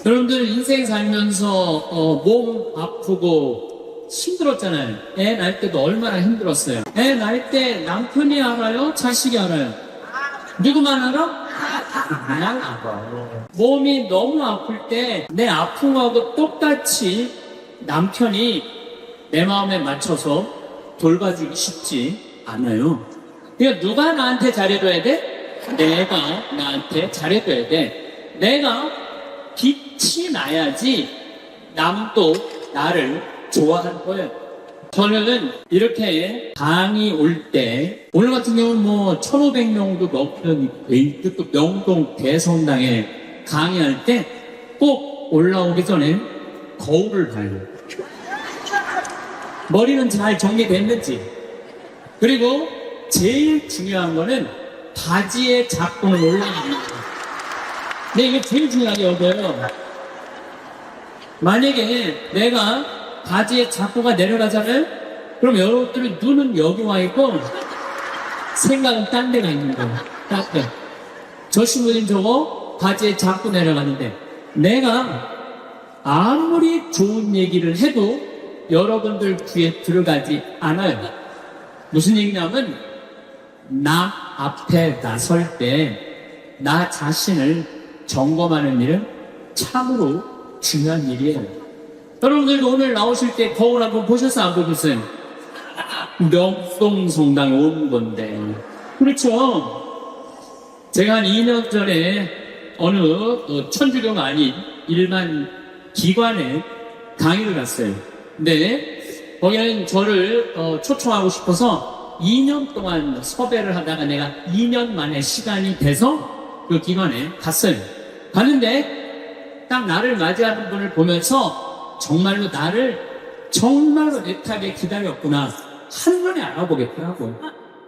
여러분들 인생 살면서 몸 아프고 힘들었잖아요. 애 낳을 때도 얼마나 힘들었어요. 애 낳을 때 남편이 알아요? 자식이 알아요? 누구만 알아? 난 알아. 몸이 너무 아플 때 내 아픔하고 똑같이 남편이 내 마음에 맞춰서 돌봐주기 쉽지 않아요. 그러니까 누가 나한테 잘해줘야 돼? 내가 나한테 잘해줘야 돼. 내가 빛이 나야지 남도 나를 좋아할 거예요. 저는 이렇게 강이 올 때, 오늘 같은 경우는 뭐 1,500명도 넘는 또 명동 대성당에 강의할 때 꼭 올라오기 전에 거울을 봐요. 머리는 잘 정리됐는지. 그리고 제일 중요한 거는 바지의 작동을 올라가는 거예요. 근데 이게 제일 중요하게 여겨요. 만약에 내가 바지의 작고가 내려가잖아요? 그럼 여러분들은 눈은 여기 와 있고 생각은 딴 데가 있는 거예요. 딴 데. 저 신부님 저거 바지에 작고 내려가는데 내가 아무리 좋은 얘기를 해도 여러분들 귀에 들어가지 않아요. 무슨 얘기냐면 나 앞에 나설 때 나 자신을 점검하는 일은 참으로 중요한 일이에요. 여러분들 오늘 나오실 때 거울 한번 보셨어요? 안 보셨어요? 명동성당에 온 건데. 그렇죠? 제가 한 2년 전에 어느 천주교가 아닌 일반 기관에 강의를 갔어요. 근데 거기는 저를 초청하고 싶어서 2년 동안 섭외를 하다가 내가 2년 만에 시간이 돼서 그 기관에 갔어요. 갔는데 딱 나를 맞이하는 분을 보면서 정말로 나를 정말로 애타게 기다렸구나 한눈에 알아보겠더라고요.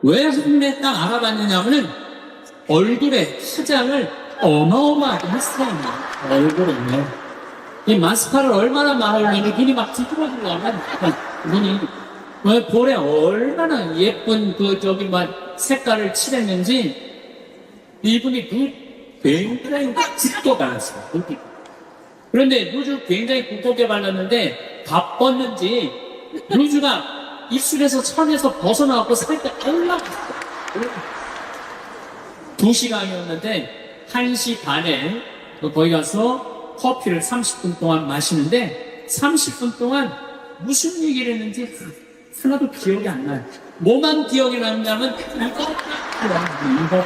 왜 한눈에 딱 알아봤느냐면은 얼굴에 화장을 어마어마하게 했어요. 얼굴에 이 마스카라를 얼마나 많으면 눈이 막 뒤집어지려면 눈이 볼에 얼마나 예쁜 막 색깔을 칠했는지 이분이 굉장히 짙게 발랐어요. 그런데 루즈 굉장히 두껍게 발랐는데 바빴는지 루즈가 입술에서 천에서 벗어나고 살짝 올라갔어요. 2시간이었는데 1시 반에 거기 가서 커피를 30분 동안 마시는데 30분 동안 무슨 얘기를 했는지 하나도 기억이 안 나요. 뭐만 기억이 남냐면 이거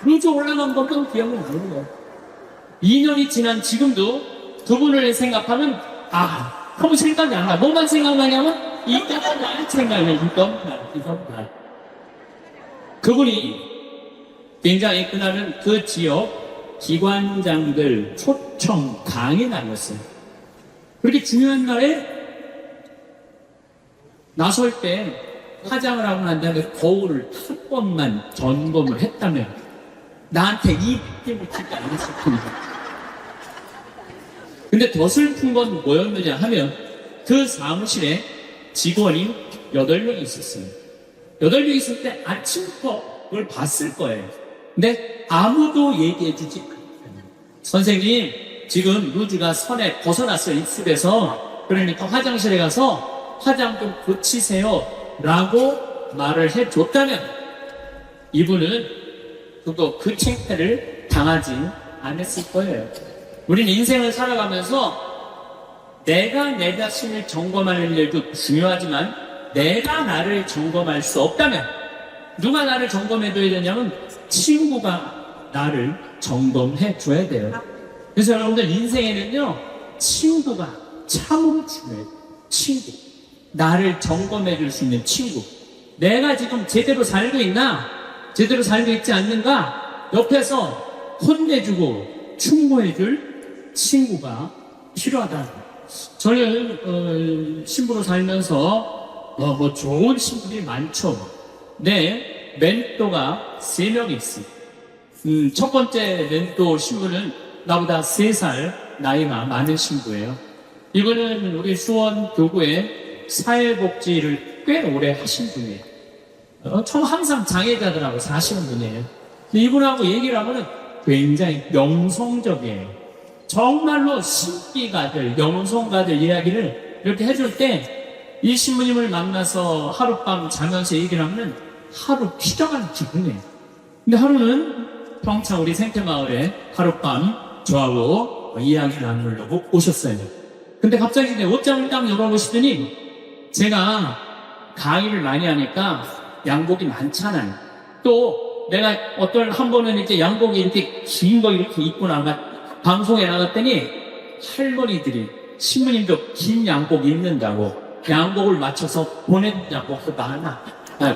루즈 올라간 것도 기억이 나는 거예요. 2년이 지난 지금도 그분을 생각하면 너무 생각이 안 나. 뭐만 생각나냐면 이것만 생각나요. 이것만. 그분이 굉장히 그날은 그 지역 기관장들 초청 강의 날이었어요. 그렇게 중요한 날에 나설 때 화장을 하고 난 다음에 거울을 한 번만 점검을 했다면 나한테 이 느낌을 주지 않았을 텐데. 근데 더 슬픈 건 뭐였느냐 하면 그 사무실에 직원이 8명 있었어요. 8명 있을 때 아침부터 그걸 봤을 거예요. 근데 아무도 얘기해주지 않아요. 선생님, 지금 루즈가 선에 벗어났어요. 입술에서. 그러니까 화장실에 가서 화장 좀 고치세요. 라고 말을 해줬다면 이분은 또 그 창피를 당하지 않았을 거예요. 우린 인생을 살아가면서 내가 내 자신을 점검하는 일도 중요하지만 내가 나를 점검할 수 없다면 누가 나를 점검해줘야 되냐면 친구가 나를 점검해 줘야 돼요. 그래서 여러분들 인생에는요 친구가 참으로 중요해요. 친구, 나를 점검해 줄 수 있는 친구. 내가 지금 제대로 살고 있나? 제대로 살고 있지 않는가? 옆에서 혼내주고 충고해줄 친구가 필요하다. 저는 신부로 살면서 뭐 좋은 신부들이 많죠. 내 멘토가 3명이 있어요. 첫 번째 멘토 신부는 나보다 3살 나이가 많은 신부예요. 이분은 우리 수원 교구에 사회복지를 꽤 오래 하신 분이에요. 처음 항상 장애자들하고 사시는 분이에요. 이분하고 얘기를 하면 굉장히 명성적이에요. 정말로 신비가들, 영성가들 이야기를 이렇게 해줄 때 이 신부님을 만나서 하룻밤 자면서 얘기를 하면 하루 피져가는 기분이에요. 근데 하루는 평창 우리 생태마을에 하룻밤 저하고 이야기 나누려고 오셨어요. 근데 갑자기 내 옷장을 딱 열어보시더니 제가 강의를 많이 하니까 양복이 많잖아요. 또 내가 어떤 한 번은 이렇게 양복이 이렇게 긴 거 이렇게 입고 방송에 나갔더니 할머니들이 신부님도 긴 양복 입는다고 양복을 맞춰서 보낸다고 하나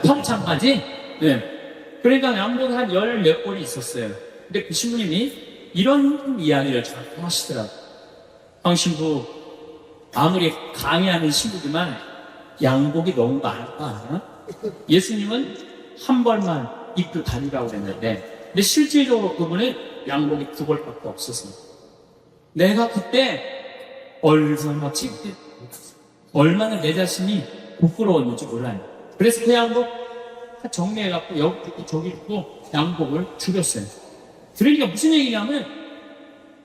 평창까지. 네. 그러니까 양복 한 10몇 벌이 있었어요. 근데 그 신부님이 이런 이야기를 자꾸 하시더라고요. 신부 아무리 강의하는 신부지만 양복이 너무 많아. 예수님은 한 벌만 입고 다니라고 그랬는데 근데 실질적으로 그분은 양복이 2벌밖에 없었어요. 내가 그때 얼마나 내 자신이 부끄러웠는지 몰라요. 그래서 그 양복 다 정리해갖고 여기 있고 저기 있고 양복을 줄였어요. 그러니까 무슨 얘기냐면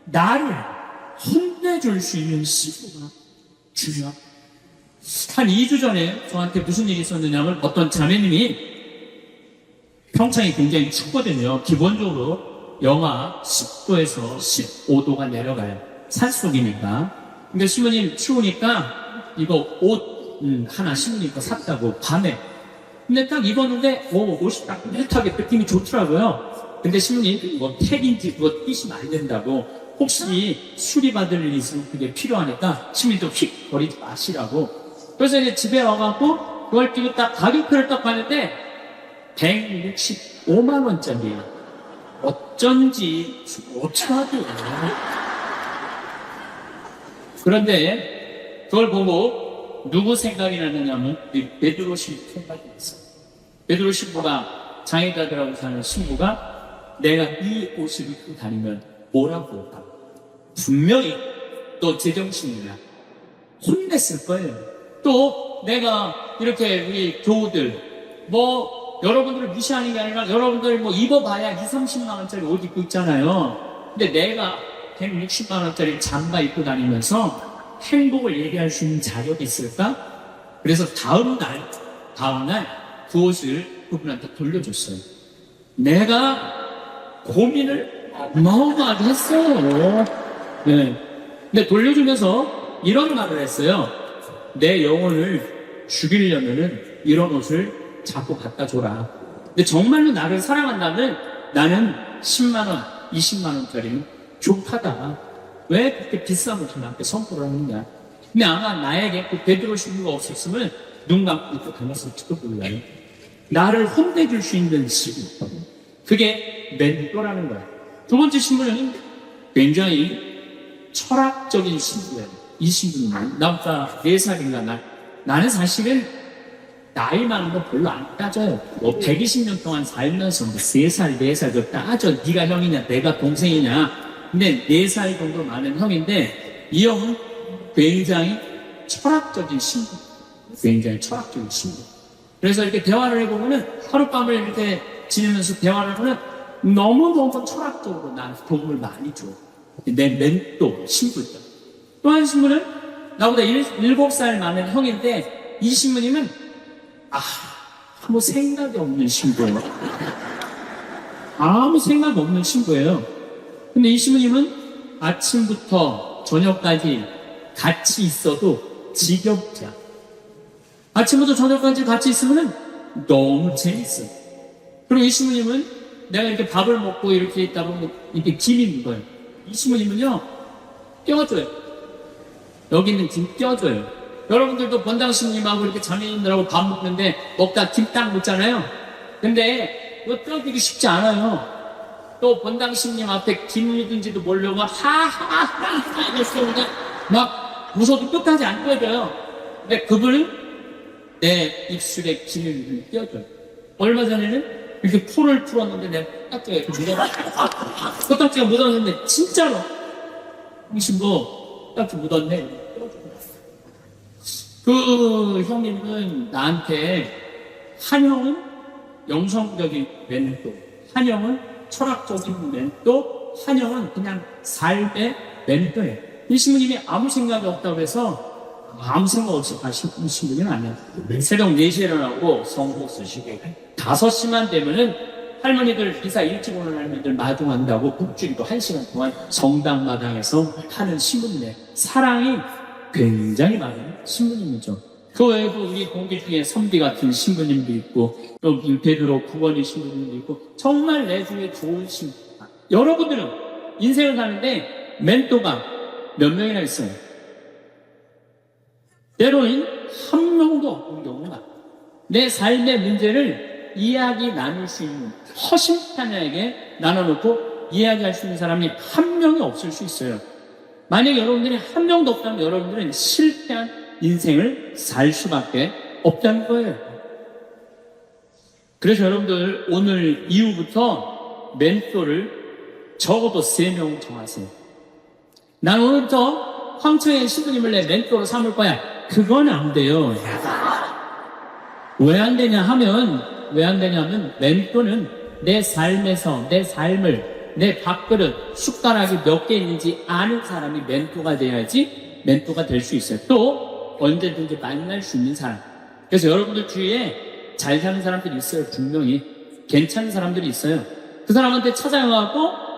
나를 혼내줄 수 있는 신부가 중요하다. 한 2주 전에 저한테 무슨 일이 있었느냐면 어떤 자매님이 평창이 굉장히 춥거든요. 기본적으로 영하 10도에서 15도가 내려가요. 산속이니까. 근데 신부님 추우니까 이거 옷 하나 신부님 거 샀다고 밤에. 근데 딱 입었는데 옷이 따뜻하게 느낌이 좋더라고요. 근데 신부님 뭐 택인지 그거 뛰시면 안 된다고 혹시 수리받을 일이 있으면 그게 필요하니까 신부님도 휙 버리지 마시라고. 그래서 이제 집에 와갖고 그걸 끼고 딱 가격표를 딱 봤는데 165만 원짜리예요. 어쩐지 어쩌라고. 그런데 그걸 보고 누구 생각이 나느냐면 베드로 신부 생각이 났어요. 베드로 신부가 장애자들하고 사는 신부가 내가 이 옷을 입고 다니면 뭐라고 할까? 분명히 또 제정신이야. 혼냈을 거예요. 또 내가 이렇게 우리 교우들 여러분들을 무시하는 게 아니라 여러분들 입어봐야 20-30만 원짜리 옷 입고 있잖아요. 근데 내가 160만 원짜리 잠바 입고 다니면서 행복을 얘기할 수 있는 자격이 있을까? 그래서 다음날 그 옷을 그분한테 돌려줬어요. 내가 고민을 어마어마하게 했어요. 네. 근데 돌려주면서 이런 말을 했어요. 내 영혼을 죽이려면은 이런 옷을 자꾸 갖다 줘라. 근데 정말로 나를 사랑한다면 나는 10만 원, 20만 원짜리는 좋다다. 왜 그렇게 비싼 옷을 나한테 선물을 하느냐. 근데 아마 나에게 그 베드로 신부가 없었으면 눈 감고 입고 다녔을지도 몰라요. 나를 혼내줄 수 있는 신부. 그게 멘토라는 거야. 두 번째 신부는 굉장히 철학적인 신부예요. 이 신부는 나보다 4살인가 나는 사실은 나이 많은 거 별로 안 따져요. 120년 동안 살면서 3살, 4살 그 따져. 네가 형이냐 내가 동생이냐. 근데 4살 정도 많은 형인데 이 형은 굉장히 철학적인 신부. 굉장히 철학적인 신부. 그래서 이렇게 대화를 해보면은 하룻밤을 이렇게 지내면서 대화를 하면 너무너무 철학적으로 나한테 도움을 많이 줘. 내 멘토 신부죠. 또 한 신부는 나보다 7살 많은 형인데 이 신부님은 아무 생각이 없는 신부예요. 아무 생각 없는 신부예요. 근데 이 신부님은 아침부터 저녁까지 같이 있어도 지겹지 않아. 아침부터 저녁까지 같이 있으면 너무 재밌어. 그리고 이 신부님은 내가 이렇게 밥을 먹고 이렇게 있다 보면 이렇게 김이 묻어요. 이 신부님은요, 껴줘요. 여기 있는 김 껴줘요. 여러분들도 권당신님하고 이렇게 자매님들하고 밥 먹는데 먹다 김 딱 묻잖아요. 근데 이거 껴주기 쉽지 않아요. 또 권당신님 앞에 김 묻은지도 모르려고 하하하하 이랬으니까 막 무서워도 끝까지 안 껴줘요. 근데 그분은 내 입술에 김을 껴줘요. 얼마 전에는 이렇게 폰을 풀었는데 내가 딱 이렇게 묻어가지고 코딱지가 묻었는데 진짜로 당신도 딱 묻었네. 그 형님은 나한테 한 형은 영성적인 멘토, 한 형은 철학적인 멘토, 한 형은 그냥 삶의 멘토예요. 이 신부님이 아무 생각이 없다고 해서 아무 생각 없이 가신 신부님은 아니에요. 새벽 4시에 일어나고 성고 쓰시고 5시만 되면은 할머니들 이사 일찍 오는 할머니들 마중한다고 국주리도 1시간 동안 성당 마당에서 하는 신부님의 사랑이 굉장히 많은 신부님이죠. 그 외에도 우리 공기 중에 선비 같은 신부님도 있고 또 베드로 구원의 신부님도 있고 정말 내 중에 좋은 신부. 여러분들은 인생을 사는데 멘토가 몇 명이나 있어요? 때로는 한 명도 없는 경우가 많아요. 내 삶의 문제를 이야기 나눌 수 있는 허심탄회하게 나눠놓고 이야기할 수 있는 사람이 한 명이 없을 수 있어요. 만약 여러분들이 한 명도 없다면 여러분들은 실패한 인생을 살 수밖에 없다는 거예요. 그래서 여러분들 오늘 이후부터 멘토를 적어도 3명 정하세요. 난 오늘부터 황초의 신부님을 내 멘토로 삼을 거야. 그건 안 돼요. 왜 안 되냐면 멘토는 내 삶에서 내 삶을 내 밥그릇 숟가락이 몇 개 있는지 아는 사람이 멘토가 돼야지 멘토가 될 수 있어요. 또 언제든지 만날 수 있는 사람. 그래서 여러분들 주위에 잘 사는 사람들이 있어요. 분명히 괜찮은 사람들이 있어요. 그 사람한테 찾아가고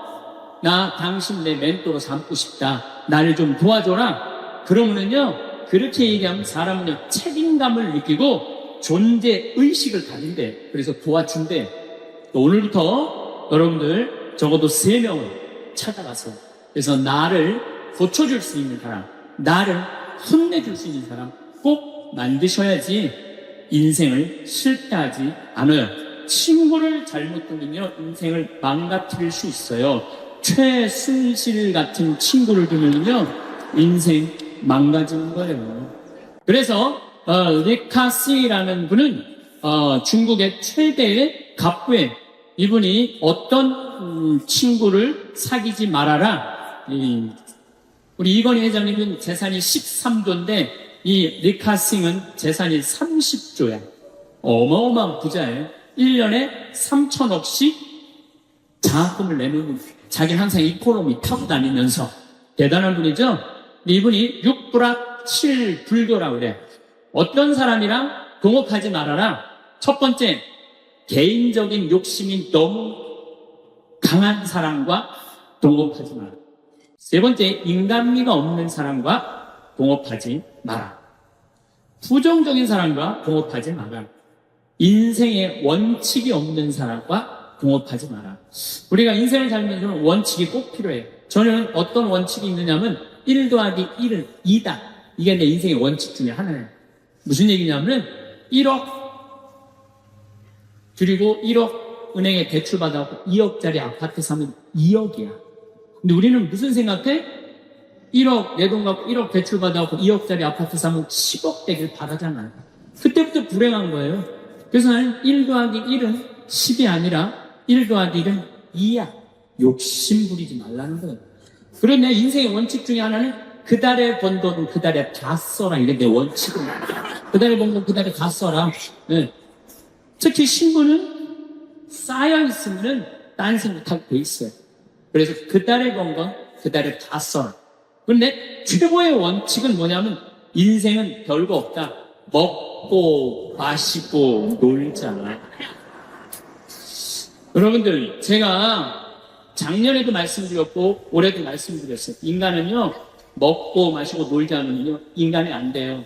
나 당신 내 멘토로 삼고 싶다. 나를 좀 도와줘라. 그러면은요 그렇게 얘기하면 사람은요 책임감을 느끼고 존재 의식을 가진대. 그래서 도와준대. 오늘부터 여러분들 적어도 3명을 찾아가서 그래서 나를 고쳐줄 수 있는 사람, 나를 혼내줄 수 있는 사람 꼭 만드셔야지 인생을 실패하지 않아요. 친구를 잘못 두면요 인생을 망가뜨릴 수 있어요. 최순실 같은 친구를 두면요 인생 망가지는 거예요. 그래서 리카시라는 분은 중국의 최대의 갑부예요. 이분이 어떤 친구를 사귀지 말아라. 우리 이건희 회장님은 재산이 13조인데 이 리카싱은 재산이 30조야. 어마어마한 부자예요. 1년에 3천억씩 장학금을 내놓는 자기는 항상 이코노미 타고 다니면서 대단한 분이죠. 이분이 6불학 7불교라고 그래. 어떤 사람이랑 동업하지 말아라. 첫 번째, 개인적인 욕심이 너무 강한 사람과 동업하지 마라. 세 번째, 인간미가 없는 사람과 동업하지 마라. 부정적인 사람과 동업하지 마라. 인생에 원칙이 없는 사람과 동업하지 마라. 우리가 인생을 살면서 원칙이 꼭 필요해요. 저는 어떤 원칙이 있느냐면 1 더하기 1은 2다. 이게 내 인생의 원칙 중에 하나예요. 무슨 얘기냐면 1억 그리고 1억 은행에 대출 받아갖고 2억짜리 아파트 사면 2억이야. 근데 우리는 무슨 생각해? 1억 내 돈 갖고 1억 대출 받아갖고 2억짜리 아파트 사면 10억 되길 바라잖아요. 그때부터 불행한 거예요. 그래서 나는 1 더하기 1은 10이 아니라 1 더하기 1은 2야. 욕심 부리지 말라는 거예요. 그리고 내 인생의 원칙 중에 하나는 그 달에 번 돈은 그 달에 다 써라. 이게 내 원칙은. 그 달에 번 돈 그 달에 다 써라. 네. 특히 신부는 쌓여있으면 딴 생각하게 돼 있어요. 그래서 그 달에 번 건 그 달에 다 써라. 근데 최고의 원칙은 뭐냐면 인생은 별거 없다. 먹고 마시고 놀자. 여러분들 제가 작년에도 말씀드렸고 올해도 말씀드렸어요. 인간은요 먹고 마시고 놀지 않으면요 인간이 안 돼요.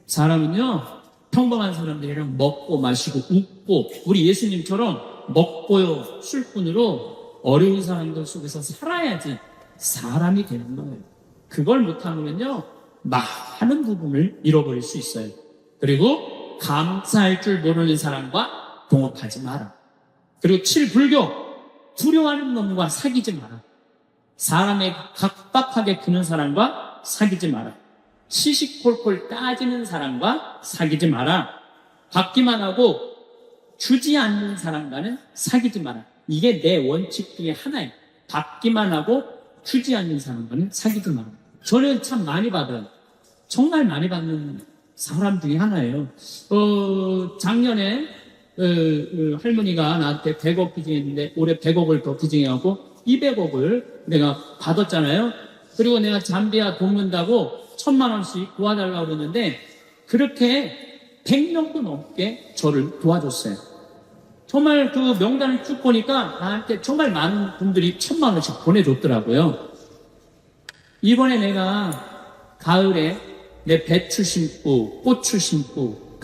사람은요 평범한 사람들이랑 먹고 마시고 웃고 우리 예수님처럼 먹고요 술꾼으로 어려운 사람들 속에서 살아야지 사람이 되는 거예요. 그걸 못하면요 많은 부분을 잃어버릴 수 있어요. 그리고 감사할 줄 모르는 사람과 동업하지 마라. 그리고 7불교 두려워하는 놈과 사귀지 마라. 사람의 각박하게 구는 사람과 사귀지 마라. 시시콜콜 따지는 사람과 사귀지 마라. 받기만 하고 주지 않는 사람과는 사귀지 마라. 이게 내 원칙 중에 하나예요. 받기만 하고 주지 않는 사람과는 사귀지 마라. 저는 참 많이 받아요. 정말 많이 받는 사람 중에 하나예요. 작년에 할머니가 나한테 100억 기증했는데 올해 100억을 더 기증해갖고 200억을 내가 받았잖아요. 그리고 내가 잠비아 돕는다고 1,000만 원씩 도와달라고 그러는데 그렇게 100명도 넘게 저를 도와줬어요. 정말 그 명단을 쭉 보니까 나한테 정말 많은 분들이 1,000만 원씩 보내줬더라고요. 이번에 내가 가을에 내 배추 심고 고추 심고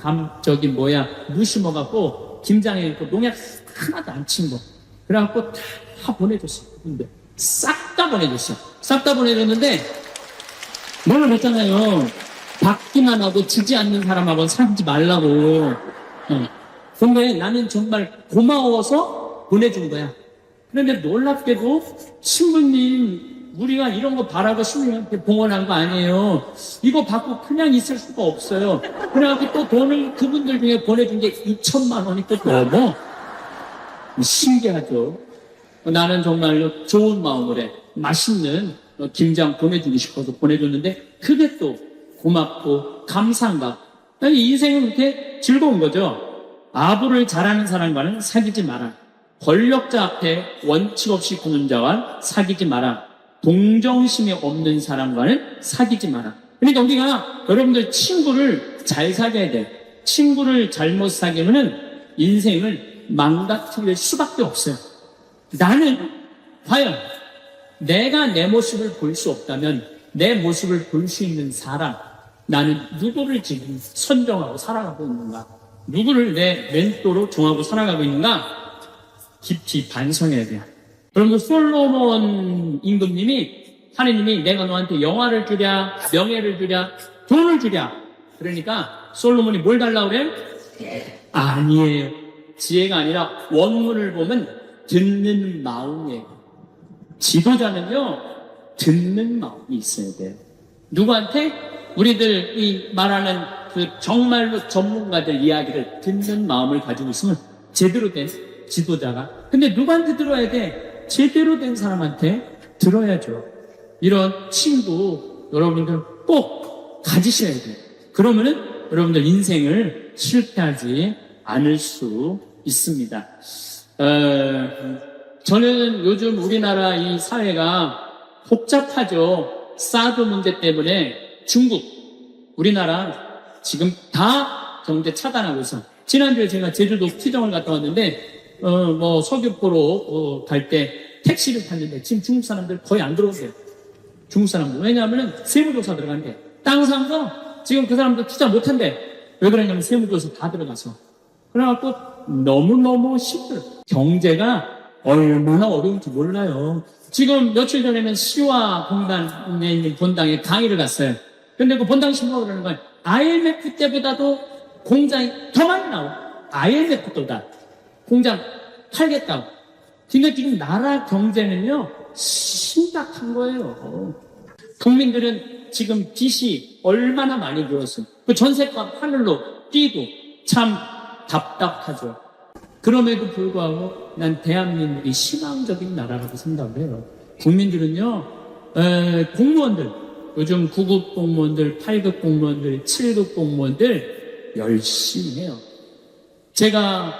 무 심어갖고 김장에 있고 농약 하나도 안 친 거 그래갖고 다 보내줬어요. 근데 싹 다 보내줬어요. 싹 다 보내줬는데 뭐라 그랬잖아요. 받기만 하고 주지 않는 사람하고는 살지 말라고. 그런데 나는 정말 고마워서 보내준 거야. 그런데 놀랍게도 신부님 우리가 이런 거 바라고 신부님한테 봉헌한 거 아니에요. 이거 받고 그냥 있을 수가 없어요. 그래갖고 또 돈을 그분들 중에 보내준 게 2,000만 원이 또 넘어. 신기하죠. 나는 정말로 좋은 마음으로 맛있는 김장 보내주고 싶어서 보내줬는데 그게 또 고맙고 감사한가. 인생은 그렇게 즐거운 거죠. 아부를 잘하는 사람과는 사귀지 마라. 권력자 앞에 원칙 없이 구는 자와 사귀지 마라. 동정심이 없는 사람과는 사귀지 마라. 그러니까 우리가 여러분들 친구를 잘 사귀어야 돼. 친구를 잘못 사귀면은 인생을 망가뜨릴 수밖에 없어요. 나는 과연 내가 내 모습을 볼 수 없다면 내 모습을 볼 수 있는 사람, 나는 누구를 지금 선정하고 살아가고 있는가? 누구를 내 멘토로 정하고 살아가고 있는가? 깊이 반성해야 돼요. 여러분들 솔로몬 임금님이 하느님이 내가 너한테 영화를 주랴, 명예를 주랴, 돈을 주랴. 그러니까 솔로몬이 뭘 달라고 그래요? 아니에요. 지혜가 아니라 원문을 보면 듣는 마음이에요. 지도자는요, 듣는 마음이 있어야 돼요. 누구한테? 우리들이 말하는 그 정말로 전문가들 이야기를 듣는 마음을 가지고 있으면 제대로 된 지도자가. 근데 누구한테 들어야 돼? 제대로 된 사람한테 들어야죠. 이런 친구 여러분들 꼭 가지셔야 돼요. 그러면은 여러분들 인생을 실패하지 않을 수 있습니다. 저는 요즘 우리나라 이 사회가 복잡하죠. 사드 문제 때문에 중국, 우리나라 지금 다 경제 차단하고 있어. 지난주에 제가 제주도 티정을 갔다 왔는데 서귀포로 갈 때 택시를 탔는데 지금 중국 사람들 거의 안 들어오세요. 중국 사람들. 왜냐하면 세무조사 들어간대. 땅 산 거 지금 그 사람들 투자 못 한대. 왜 그러냐면 세무조사 다 들어가서. 그래갖고 너무너무 힘들어. 경제가 얼마나 어려운지 몰라요. 지금 며칠 전에는 시와 공단에 있는 본당에 강의를 갔어요. 근데 그 본당 신부가 그러는 거예요. IMF 때보다도 공장이 더 많이 나오고 IMF보다 공장 팔겠다고. 그러니까 지금 나라 경제는요 심각한 거예요. 국민들은 지금 빚이 얼마나 많이 들었어요. 그 전세값 하늘로 뛰고 참 답답하죠. 그럼에도 불구하고 난 대한민국이 희망적인 나라라고 생각을 해요. 국민들은요, 공무원들, 요즘 9급 공무원들, 8급 공무원들, 7급 공무원들 열심히 해요. 제가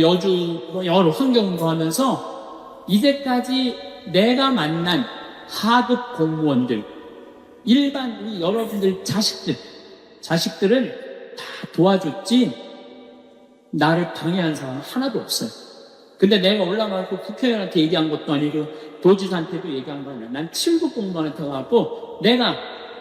여주 여러 환경운동 하면서 이제까지 내가 만난 하급 공무원들, 일반 우리 여러분들 자식들을 다 도와줬지 나를 방해한 사람 하나도 없어요. 근데 내가 올라가고 국회의원한테 얘기한 것도 아니고 도지사한테도 얘기한 거 아니야. 난 7급 공무원한테 가고 내가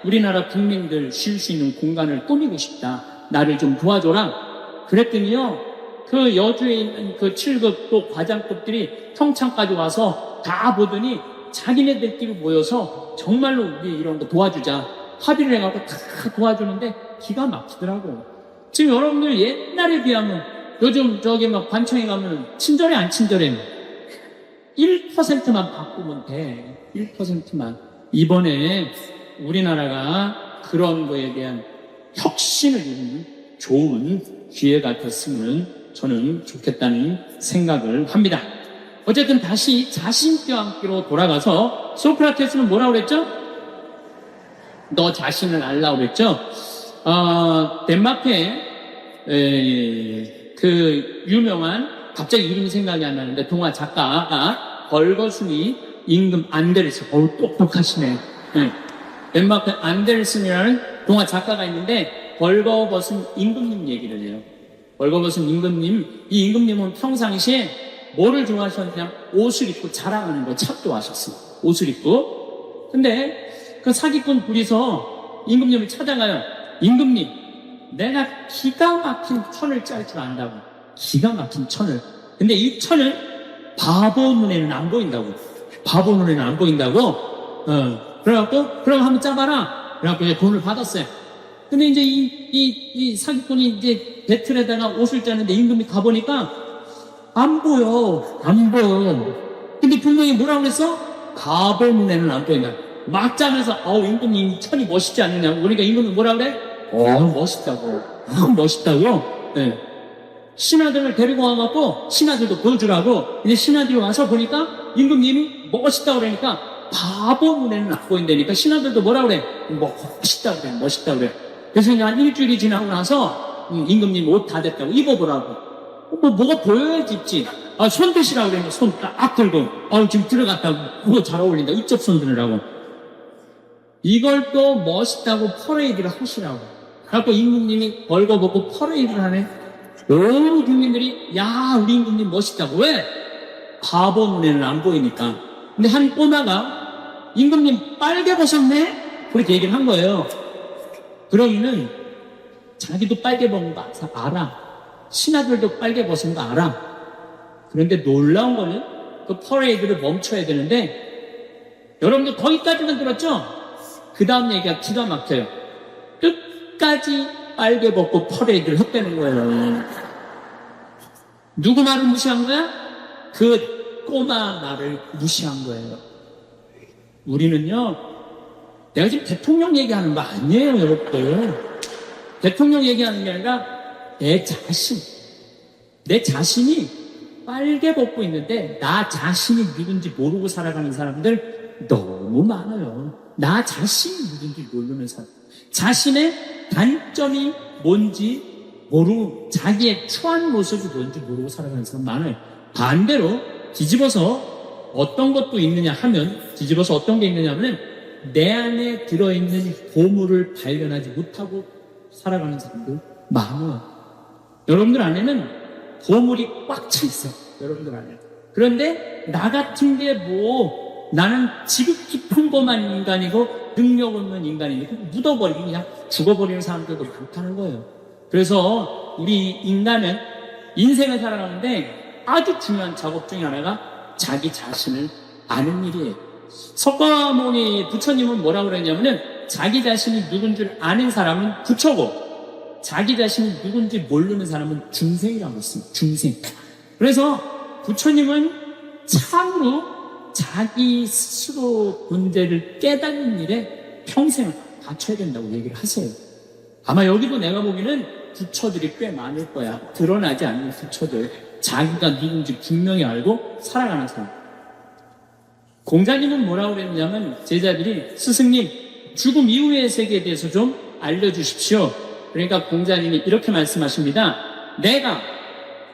우리나라 국민들 쉴 수 있는 공간을 꾸미고 싶다. 나를 좀 도와줘라. 그랬더니요, 그 여주에 있는 그 7급 또 과장급들이 평창까지 와서 다 보더니 자기네들끼리 모여서 정말로 우리 이런 거 도와주자. 합의를 해갖고 다 도와주는데 기가 막히더라고. 지금 여러분들 옛날에 비하면 요즘 관청에 가면 친절해 안 친절해? 1%만 바꾸면 돼. 1%만. 이번에 우리나라가 그런 거에 대한 혁신을 이루는 좋은 기회가 됐으면 저는 좋겠다는 생각을 합니다. 어쨌든 다시 자신과 함께로 돌아가서 소크라테스는 뭐라고 그랬죠? 너 자신을 알라고 그랬죠? 덴마크에 그 유명한 갑자기 이름이 생각이 안 나는데 동화 작가가 벌거숭이 임금 안데르세. 똑똑하시네. 네. 덴마크 안델슨이라는 동화 작가가 있는데 벌거벗은 임금님 얘기를 해요. 벌거벗은 임금님, 이 임금님은 평상시에 뭐를 좋아하셨냐? 옷을 입고 자랑하는 걸 참 좋아하셨어요. 옷을 입고. 근데 그 사기꾼 둘이서 임금님을 찾아가요. 임금님, 내가 기가 막힌 천을 짤 줄 안다고. 기가 막힌 천을. 근데 이 천을 바보 눈에는 안 보인다고. 바보 눈에는 안 보인다고. 그래갖고, 그럼 한번 짜봐라. 그래갖고 이제 돈을 받았어요. 근데 이제 이 사기꾼이 이제 배틀에다가 옷을 짜는데 임금이 가보니까 안 보여. 안 보여. 근데 분명히 뭐라고 그랬어? 바보 눈에는 안 보인다. 막 짜면서, 임금님 천이 멋있지 않느냐고. 그러니까 임금이 뭐라고 그래? 멋있다고. 멋있다고? 네. 신하들을 데리고 와갖고, 신하들도 보여주라고, 이제 신하들이 와서 보니까, 임금님이 멋있다고 그러니까, 바보 눈에는 안 보인다니까, 신하들도 뭐라고 그래? 멋있다고 그래, 멋있다고 그래. 그래서 이제 한 일주일이 지나고 나서, 임금님 옷 다 됐다고, 입어보라고. 뭐가 보여야지 입지. 손 드시라고 그러면 손 딱 들고, 지금 들어갔다고, 그거 잘 어울린다, 입접손 들으라고. 이걸 또 멋있다고 퍼레이드를 하시라고. 그래갖고 임금님이 벌거벗고 퍼레이드를 하네. 온 국민들이 우리 임금님 멋있다고. 왜? 바보 눈에는 안 보이니까. 근데 한 꼬마가 임금님 빨개 벗었네? 그렇게 얘기를 한 거예요. 그러면은 자기도 빨개 벗은 거 알아. 신하들도 빨개 벗은 거 알아. 그런데 놀라운 거는 그 퍼레이드를 멈춰야 되는데 여러분들 거기까지만 들었죠? 그 다음 얘기가 기가 막혀요. 끝까지 빨개 벗고 퍼레이드를 했다는 거예요. 누구 말을 무시한 거야? 그 꼬마 말을 무시한 거예요. 우리는요, 내가 지금 대통령 얘기하는 거 아니에요, 여러분들. 대통령 얘기하는 게 아니라 내 자신이 빨개 벗고 있는데 나 자신이 누군지 모르고 살아가는 사람들 너무 많아요. 나 자신이 누군지 모르는 사람. 자신의 단점이 뭔지 모르고 자기의 추한 모습이 뭔지 모르고 살아가는 사람 많아요. 반대로 뒤집어서 어떤 것도 있느냐 하면 어떤 게 있느냐 하면 내 안에 들어있는 보물을 발견하지 못하고 살아가는 사람들 많아요. 여러분들 안에는 보물이 꽉 차 있어. 여러분들 안에. 그런데 나 같은 게 나는 지극히 평범한 인간이고 능력 없는 인간이니까 묻어버리고 그냥 죽어버리는 사람들도 많다는 거예요. 그래서 우리 인간은 인생을 살아가는데 아주 중요한 작업 중에 하나가 자기 자신을 아는 일이에요. 석가모니 부처님은 뭐라고 그랬냐면은 자기 자신이 누군 줄 아는 사람은 부처고 자기 자신이 누군지 모르는 사람은 중생이라고 했습니다. 중생. 그래서 부처님은 참으로 자기 스스로 문제를 깨닫는 일에 평생을 바쳐야 된다고 얘기를 하세요. 아마 여기도 내가 보기에는 부처들이 꽤 많을 거야. 드러나지 않는 부처들. 자기가 누군지 분명히 알고 살아가는 사람. 공자님은 뭐라고 그랬냐면 제자들이 스승님 죽음 이후의 세계에 대해서 좀 알려주십시오. 그러니까 공자님이 이렇게 말씀하십니다. 내가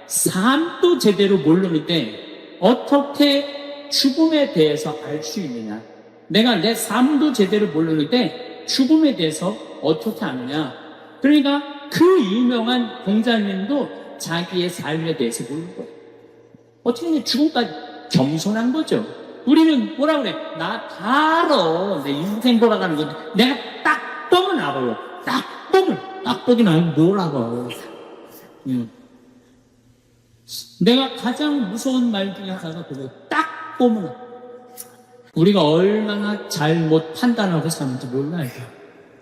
삶도 제대로 모르는데 어떻게 죽음에 대해서 알 수 있느냐? 내가 내 삶도 제대로 모르는데 죽음에 대해서 어떻게 아느냐? 그러니까 그 유명한 공자님도 자기의 삶에 대해서 모르는 거예요. 어떻게 보면 죽음까지 겸손한 거죠. 우리는 뭐라 그래? 나 다 알아. 내 인생 돌아가는 거 내가 딱 보면 알아요. 딱 보긴 알고 뭘 알아. 내가 가장 무서운 말 중에 하나가 그거예요. 딱 보면 우리가 얼마나 잘못 판단하고 사는지 몰라요.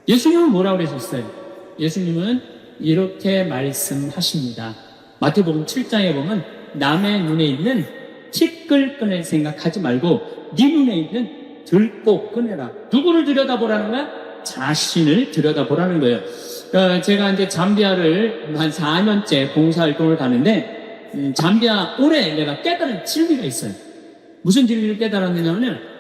예수님은 뭐라고 그러셨어요? 예수님은 이렇게 말씀하십니다. 마태복음 7장에 보면 남의 눈에 있는 티끌 꺼낼 생각하지 말고 네 눈에 있는 들보 꺼내라. 누구를 들여다보라는 거야? 자신을 들여다보라는 거예요. 제가 이제 잠비아를 한 4년째 봉사활동을 가는데 잠비아 올해 내가 깨달은 진리가 있어요. 무슨 진리를 깨달았느냐면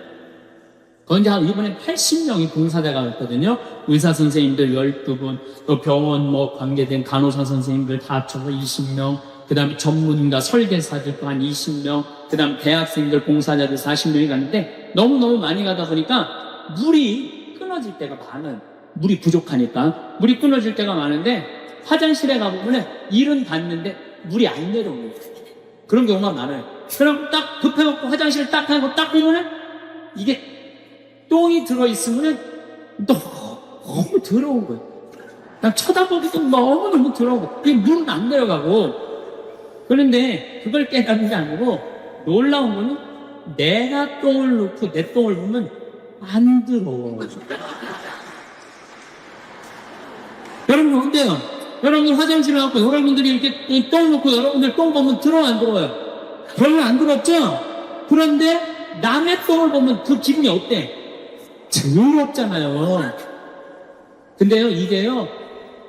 이제 이번에 80명이 봉사자가 왔거든요. 의사 선생님들 12분, 또 병원 관계된 간호사 선생님들 다 합쳐서 20명, 그 다음에 전문가 설계사들 또 한 20명, 그 다음 대학생들 봉사자들 40명이 갔는데 너무너무 많이 가다 보니까 물이 끊어질 때가 많아요. 물이 부족하니까. 물이 끊어질 때가 많은데, 화장실에 가보면 일은 봤는데 물이 안 내려오는 거예요. 그런 경우가 많아요. 그럼 딱 급해갖고 화장실을 딱 하고 딱 보면은 이게 똥이 들어있으면은 너무 더러운 거예요. 난 쳐다보기도 너무너무 더러워. 이 물은 안 내려가고. 그런데 그걸 깨닫는 게 아니고 놀라운 거는 내가 똥을 넣고 내 똥을 보면 안 들어요. 여러분 어때요? 여러분들 화장실에 가고 여러분들이 이렇게 똥 넣고 여러분들 똥 보면 들어 안 들어요? 별로 안 들었죠? 그런데 남의 똥을 보면 그 기분이 어때? 더럽잖아요. 근데요, 이게요,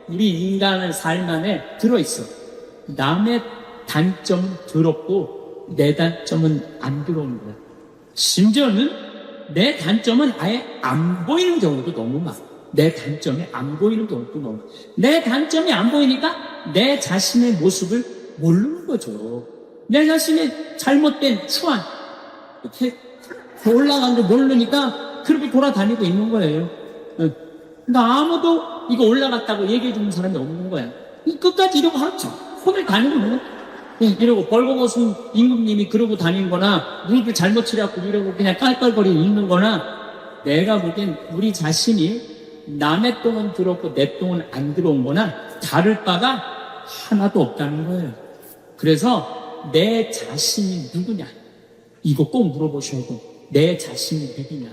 우리 인간의 삶 안에 들어있어. 남의 단점은 더럽고 내 단점은 안 들어오는 거야. 심지어는 내 단점은 아예 안 보이는 경우도 너무 많아. 내 단점이 안 보이는 경우도 너무 많아. 내 단점이 안 보이니까 내 자신의 모습을 모르는 거죠. 내 자신의 잘못된 추한 이렇게 올라간 걸 모르니까 그렇게 돌아다니고 있는 거예요. 그러니까 아무도 이거 올라갔다고 얘기해 주는 사람이 없는 거야. 끝까지 이러고 하죠. 손을 다니고 있는 거야. 이러고 벌거벗은 임금님이 그러고 다니는 거나 무릎을 잘못 치려고 이러고 그냥 깔깔거리고 있는 거나 내가 보기엔 우리 자신이 남의 똥은 들었고 내 똥은 안 들어온 거나 다를 바가 하나도 없다는 거예요. 그래서 내 자신이 누구냐 이거 꼭 물어보셔야고 내 자신이 누구냐.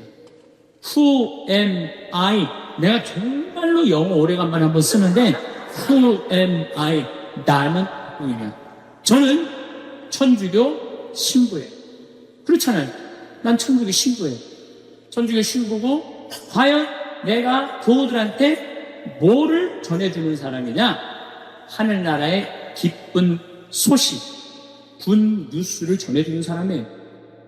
Who am I? 내가 정말로 영어 오래간만에 한번 쓰는데 Who am I? 나는 누구냐. 저는 천주교 신부예요. 그렇잖아요. 난 천주교 신부예요. 천주교 신부고 과연 내가 교우들한테 뭐를 전해주는 사람이냐? 하늘나라의 기쁜 소식, 군 뉴스를 전해주는 사람이에요.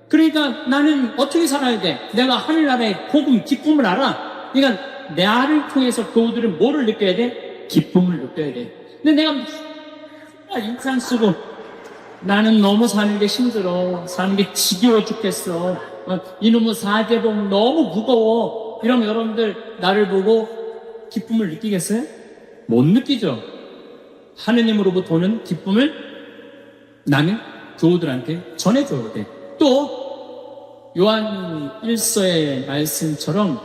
그러니까 나는 어떻게 살아야 돼? 내가 하늘나라의 복음, 기쁨을 알아. 그러니까 나를 통해서 교우들은 뭐를 느껴야 돼? 기쁨을 느껴야 돼. 근데 내가 인상 쓰고 나는 너무 사는 게 힘들어. 사는 게 지겨워 죽겠어. 이놈의 사제복 너무 무거워. 이러면 여러분들 나를 보고 기쁨을 느끼겠어요? 못 느끼죠. 하느님으로부터 오는 기쁨을 나는 교우들한테 전해줘야 돼. 또 요한 1서의 말씀처럼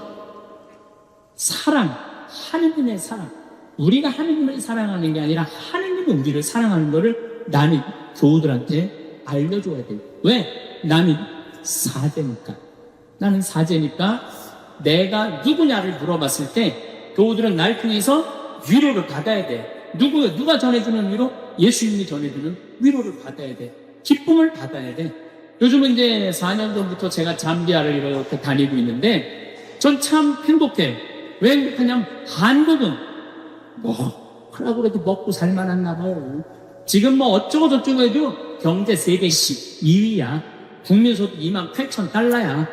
사랑, 하느님의 사랑. 우리가 하느님을 사랑하는 게 아니라 하느님이 우리를 사랑하는 거를 나는 교우들한테 알려줘야 돼요. 왜? 나는 사제니까. 나는 사제니까 내가 누구냐를 물어봤을 때 교우들은 날 통해서 위로를 받아야 돼. 누가 전해주는 위로? 예수님이 전해주는 위로를 받아야 돼. 기쁨을 받아야 돼. 요즘은 이제 4년 전부터 제가 잠비아를 이렇게 다니고 있는데 전 참 행복해요. 왜 행복하냐면 한국은 그러고 그래도 먹고 살만했나 봐요. 지금 뭐 어쩌고 저쩌고 해도 경제 세계 12위야. 국민소득 28,000달러야.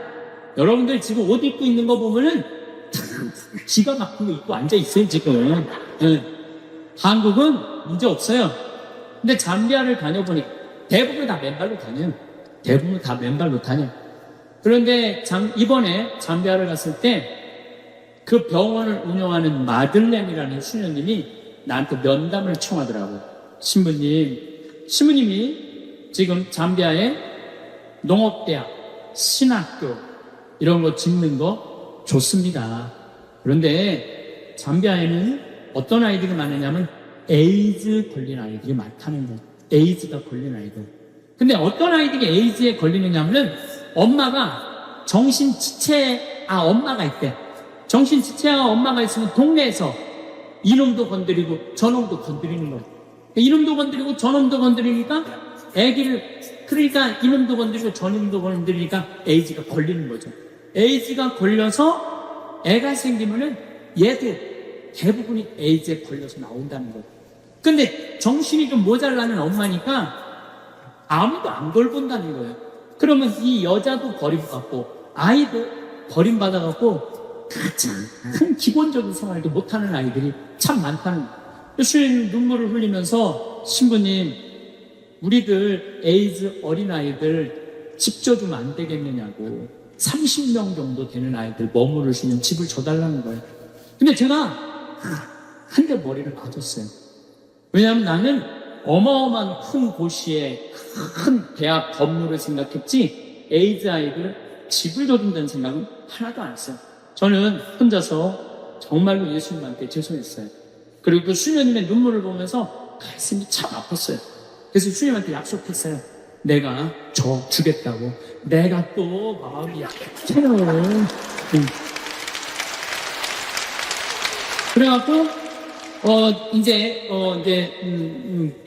여러분들 지금 옷 입고 있는 거 보면은 기가 막힌 거 입고 앉아있어요 지금. 네. 한국은 문제 없어요. 근데 잠비아를 다녀보니 대부분 다 맨발로 다녀요. 대부분 다 맨발로 다녀요. 그런데 이번에 잠비아를 갔을 때 그 병원을 운영하는 마들렌이라는 수녀님이 나한테 면담을 청하더라고요. 신부님이 지금 잠비아에 농업대학, 신학교 이런 거 짓는 거 좋습니다. 그런데 잠비아에는 어떤 아이들이 많으냐면 에이즈 걸린 아이들이 많다는 거예요. 에이즈가 걸린 아이들. 근데 어떤 아이들이 에이즈에 걸리느냐면은 엄마가 엄마가 있대. 정신지체가 엄마가 있으면 동네에서 이놈도 건드리고 저놈도 건드리는 거예요. 이놈도 건드리고 저놈도 건드리니까 그러니까 이놈도 건드리고 저놈도 건드리니까 에이즈가 걸리는 거죠. 에이즈가 걸려서 애가 생기면은 얘도 대부분이 에이즈에 걸려서 나온다는 거예요. 근데 정신이 좀 모자라는 엄마니까 아무도 안 돌본다는 거예요. 그러면 이 여자도 버림받고 아이도 버림받아갖고 가장 큰 기본적인 생활도 못하는 아이들이 참 많다는 거예요. 예수님 눈물을 흘리면서 신부님 우리들 에이즈 어린아이들 집 줘주면 안 되겠느냐고 30명 정도 되는 아이들 머무를 수 있는 집을 줘달라는 거예요. 근데 제가 한 대 머리를 맞았어요. 왜냐하면 나는 어마어마한 큰 도시에 큰 대학 건물을 생각했지 에이즈 아이들 집을 줘준다는 생각은 하나도 안 했어요. 저는 혼자서 정말로 예수님한테 죄송했어요. 그리고 그 수녀님의 눈물을 보면서 가슴이 참 아팠어요. 그래서 수녀님한테 약속했어요. 내가 주겠다고. 내가 또 마음이 약해요. 그래갖고 이제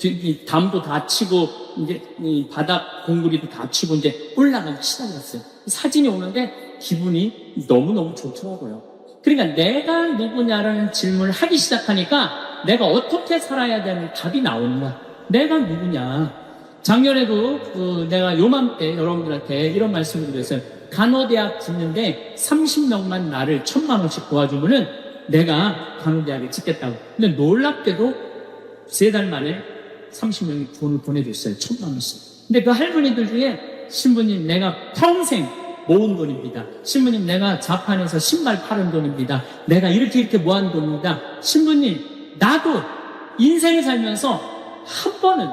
이 담도 다 치고 이제 이 바닥 공구리도 다 치고 이제 올라가기 시작했어요. 사진이 오는데 기분이 너무너무 좋더라고요. 그러니까 내가 누구냐라는 질문을 하기 시작하니까 내가 어떻게 살아야 되는 답이 나오는 거야. 내가 누구냐. 작년에도 내가 요맘때 여러분들한테 이런 말씀을 드렸어요. 간호대학 짓는데 30명만 나를 1,000만 원씩 도와주면은 내가 간호대학에 짓겠다고. 근데 놀랍게도 3달 만에 30명이 돈을 보내줬어요. 1,000만 원씩. 근데 그 할머니들 중에 신부님 내가 평생 모은 돈입니다. 신부님 내가 자판에서 신발 팔은 돈입니다. 내가 이렇게 모은 돈입니다. 신부님 나도 인생을 살면서 한 번은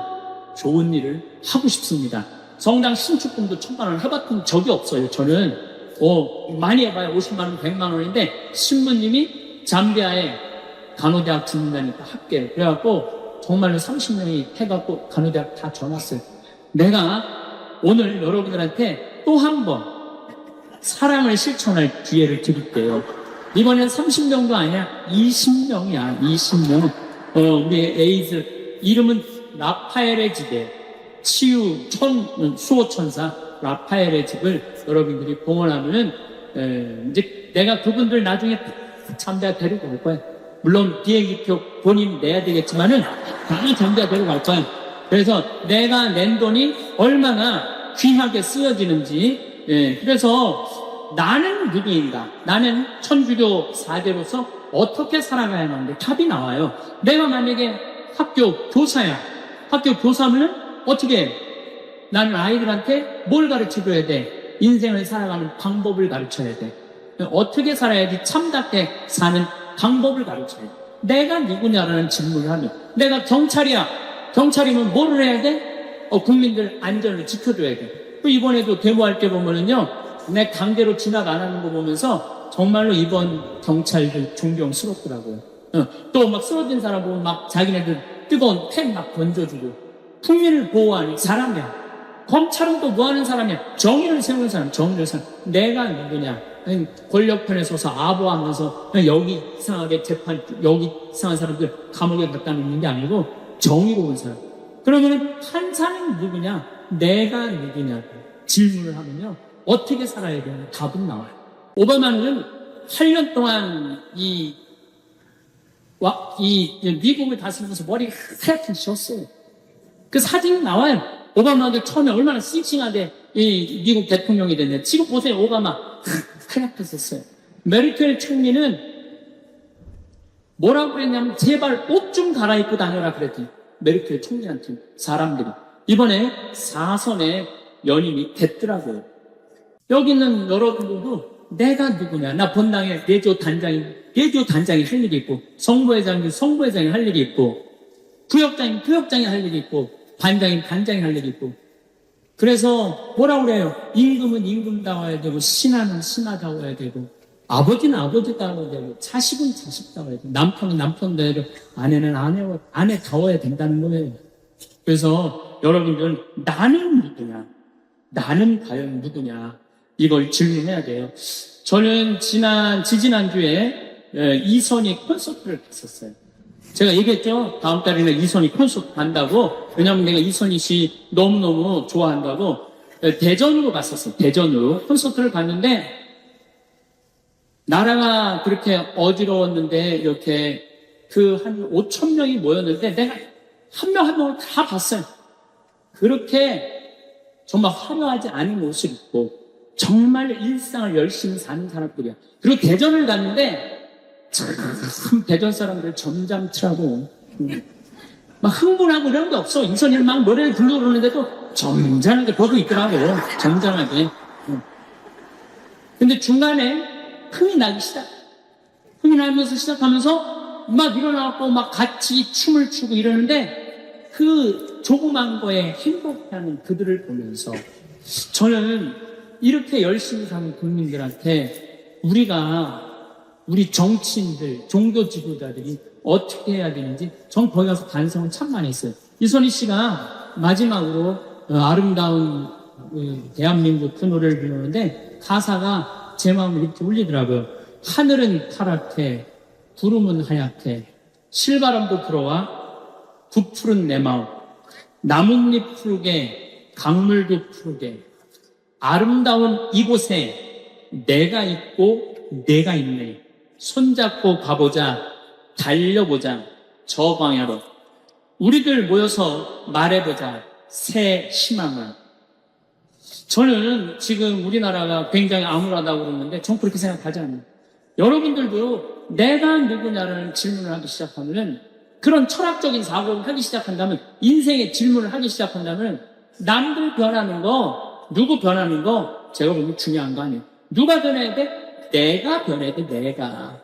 좋은 일을 하고 싶습니다. 성당 신축금도 1,000만 원을 해봤던 적이 없어요. 저는 많이 해봐야 50만 원, 100만 원인데 신부님이 잠비아에 간호대학 짓는다니까 할게요. 그래갖고 정말로 30명이 해갖고 간호대학 다 줘놨어요. 내가 오늘 여러분들한테 또 한 번 사랑을 실천할 기회를 드릴게요. 이번엔 30명도 아니야. 20명이야. 20명. 우리 에이즈 이름은 라파엘의 집에 치유 수호천사 라파엘의 집을 여러분들이 봉헌하면은 이제 내가 그분들 나중에 잠대아 데리고 갈 거야. 물론 비행기표 본인 내야 되겠지만은 다 잠대아 데리고 갈 거야. 그래서 내가 낸 돈이 얼마나 귀하게 쓰여지는지. 그래서 나는 누구인가? 나는 천주교 4대로서 어떻게 살아가야 하는데 답이 나와요. 내가 만약에 학교 교사야. 학교 교사면은 어떻게 해? 나는 아이들한테 뭘 가르쳐줘야 돼? 인생을 살아가는 방법을 가르쳐야 돼. 어떻게 살아야지 참답게 사는 방법을 가르쳐야 돼. 내가 누구냐라는 질문을 하면 내가 경찰이야. 경찰이면 뭐를 해야 돼? 국민들 안전을 지켜줘야 돼. 또 이번에도 데모할 때 보면은요, 내 강제로 진압 안 하는 거 보면서 정말로 이번 경찰들 존경스럽더라고요. 또 막 쓰러진 사람 보면 막 자기네들 뜨거운 팬 막 던져주고 국민을 보호하는 사람이야. 검찰은 또 뭐 하는 사람이야? 정의를 세우는 사람, 정의를 세우는 사람. 내가 누구냐? 권력편에 서서 아부하면서 여기 이상하게 재판, 여기 이상한 사람들 감옥에 갖다 놓는 게 아니고 정의로운 사람. 그러면 판사는 누구냐? 내가 누구냐? 질문을 하면요. 어떻게 살아야 되냐? 답은 나와요. 오바마는 8년 동안 이 미국을 다스리면서 머리가 하얗게 졌어요. 그 사진이 나와요. 오바마도 처음에 얼마나 싱싱하게 이 미국 대통령이 됐네. 지금 보세요. 오바마 하얗게 졌어요. 메르켈 총리는 뭐라고 그랬냐면 제발 옷 좀 갈아입고 다녀라 그랬더니 메르켈 총리한테 사람들이 이번에 4선의 연임이 됐더라고요. 여기 있는 여러분들도 내가 누구냐? 나 본당에 내조 단장이 할 일이 있고, 성부회장이 할 일이 있고, 부역장이 할 일이 있고, 반장이 할 일이 있고. 그래서 뭐라고 그래요? 임금은 임금다워야 되고, 신하는 신하다워야 되고, 아버지는 아버지다워야 되고, 자식은 자식다워야 되고, 남편은 남편다워야 되고, 아내는 아내다워야 된다는 거예요. 그래서 여러분들 나는 누구냐? 나는 과연 누구냐? 이걸 질문해야 돼요. 저는 지지난주에 이선희 콘서트를 갔었어요. 제가 얘기했죠? 다음 달에는 이선희 콘서트 간다고. 왜냐면 내가 이선희 씨 너무너무 좋아한다고. 대전으로 갔었어요. 대전으로. 콘서트를 갔는데, 나라가 그렇게 어지러웠는데, 이렇게 한 5,000명이 모였는데, 내가 한 명 한 명을 다 봤어요. 그렇게 정말 화려하지 않은 옷을 입고, 정말 일상을 열심히 사는 사람들이야. 그리고 대전을 갔는데, 참 대전 사람들 점잖더라고. 막 흥분하고 이런 게 없어. 이선희는 막 노래를 부르고 그러는데도 점잖하게 보고 있더라고. 점잖하게. 근데 중간에 흥이 나기 시작. 흥이 나면서 시작하면서 막 일어나고 막 같이 춤을 추고 이러는데 그 조그만 거에 행복해하는 그들을 보면서 저는 이렇게 열심히 사는 국민들한테 우리 정치인들, 종교 지도자들이 어떻게 해야 되는지 전 거기 가서 반성을 참 많이 했어요. 이선희 씨가 마지막으로 아름다운 대한민국 그 노래를 부르는데 가사가 제 마음을 이렇게 울리더라고요. 하늘은 파랗게 구름은 하얗게 실바람도 불어와 부푸른 내 마음 나뭇잎 푸르게 강물도 푸르게 아름다운 이곳에 내가 있고 내가 있네. 손잡고 가보자. 달려보자. 저 방향으로. 우리들 모여서 말해보자. 새 희망을. 저는 지금 우리나라가 굉장히 암울하다고 그러는데 전 그렇게 생각하지 않아요. 여러분들도 내가 누구냐라는 질문을 하기 시작하면 그런 철학적인 사고를 하기 시작한다면 인생의 질문을 하기 시작한다면 남들 변하는 거 누구 변하는 거 제가 보면 중요한 거 아니에요. 누가 변해야 돼? 내가 변해야 돼. 내가.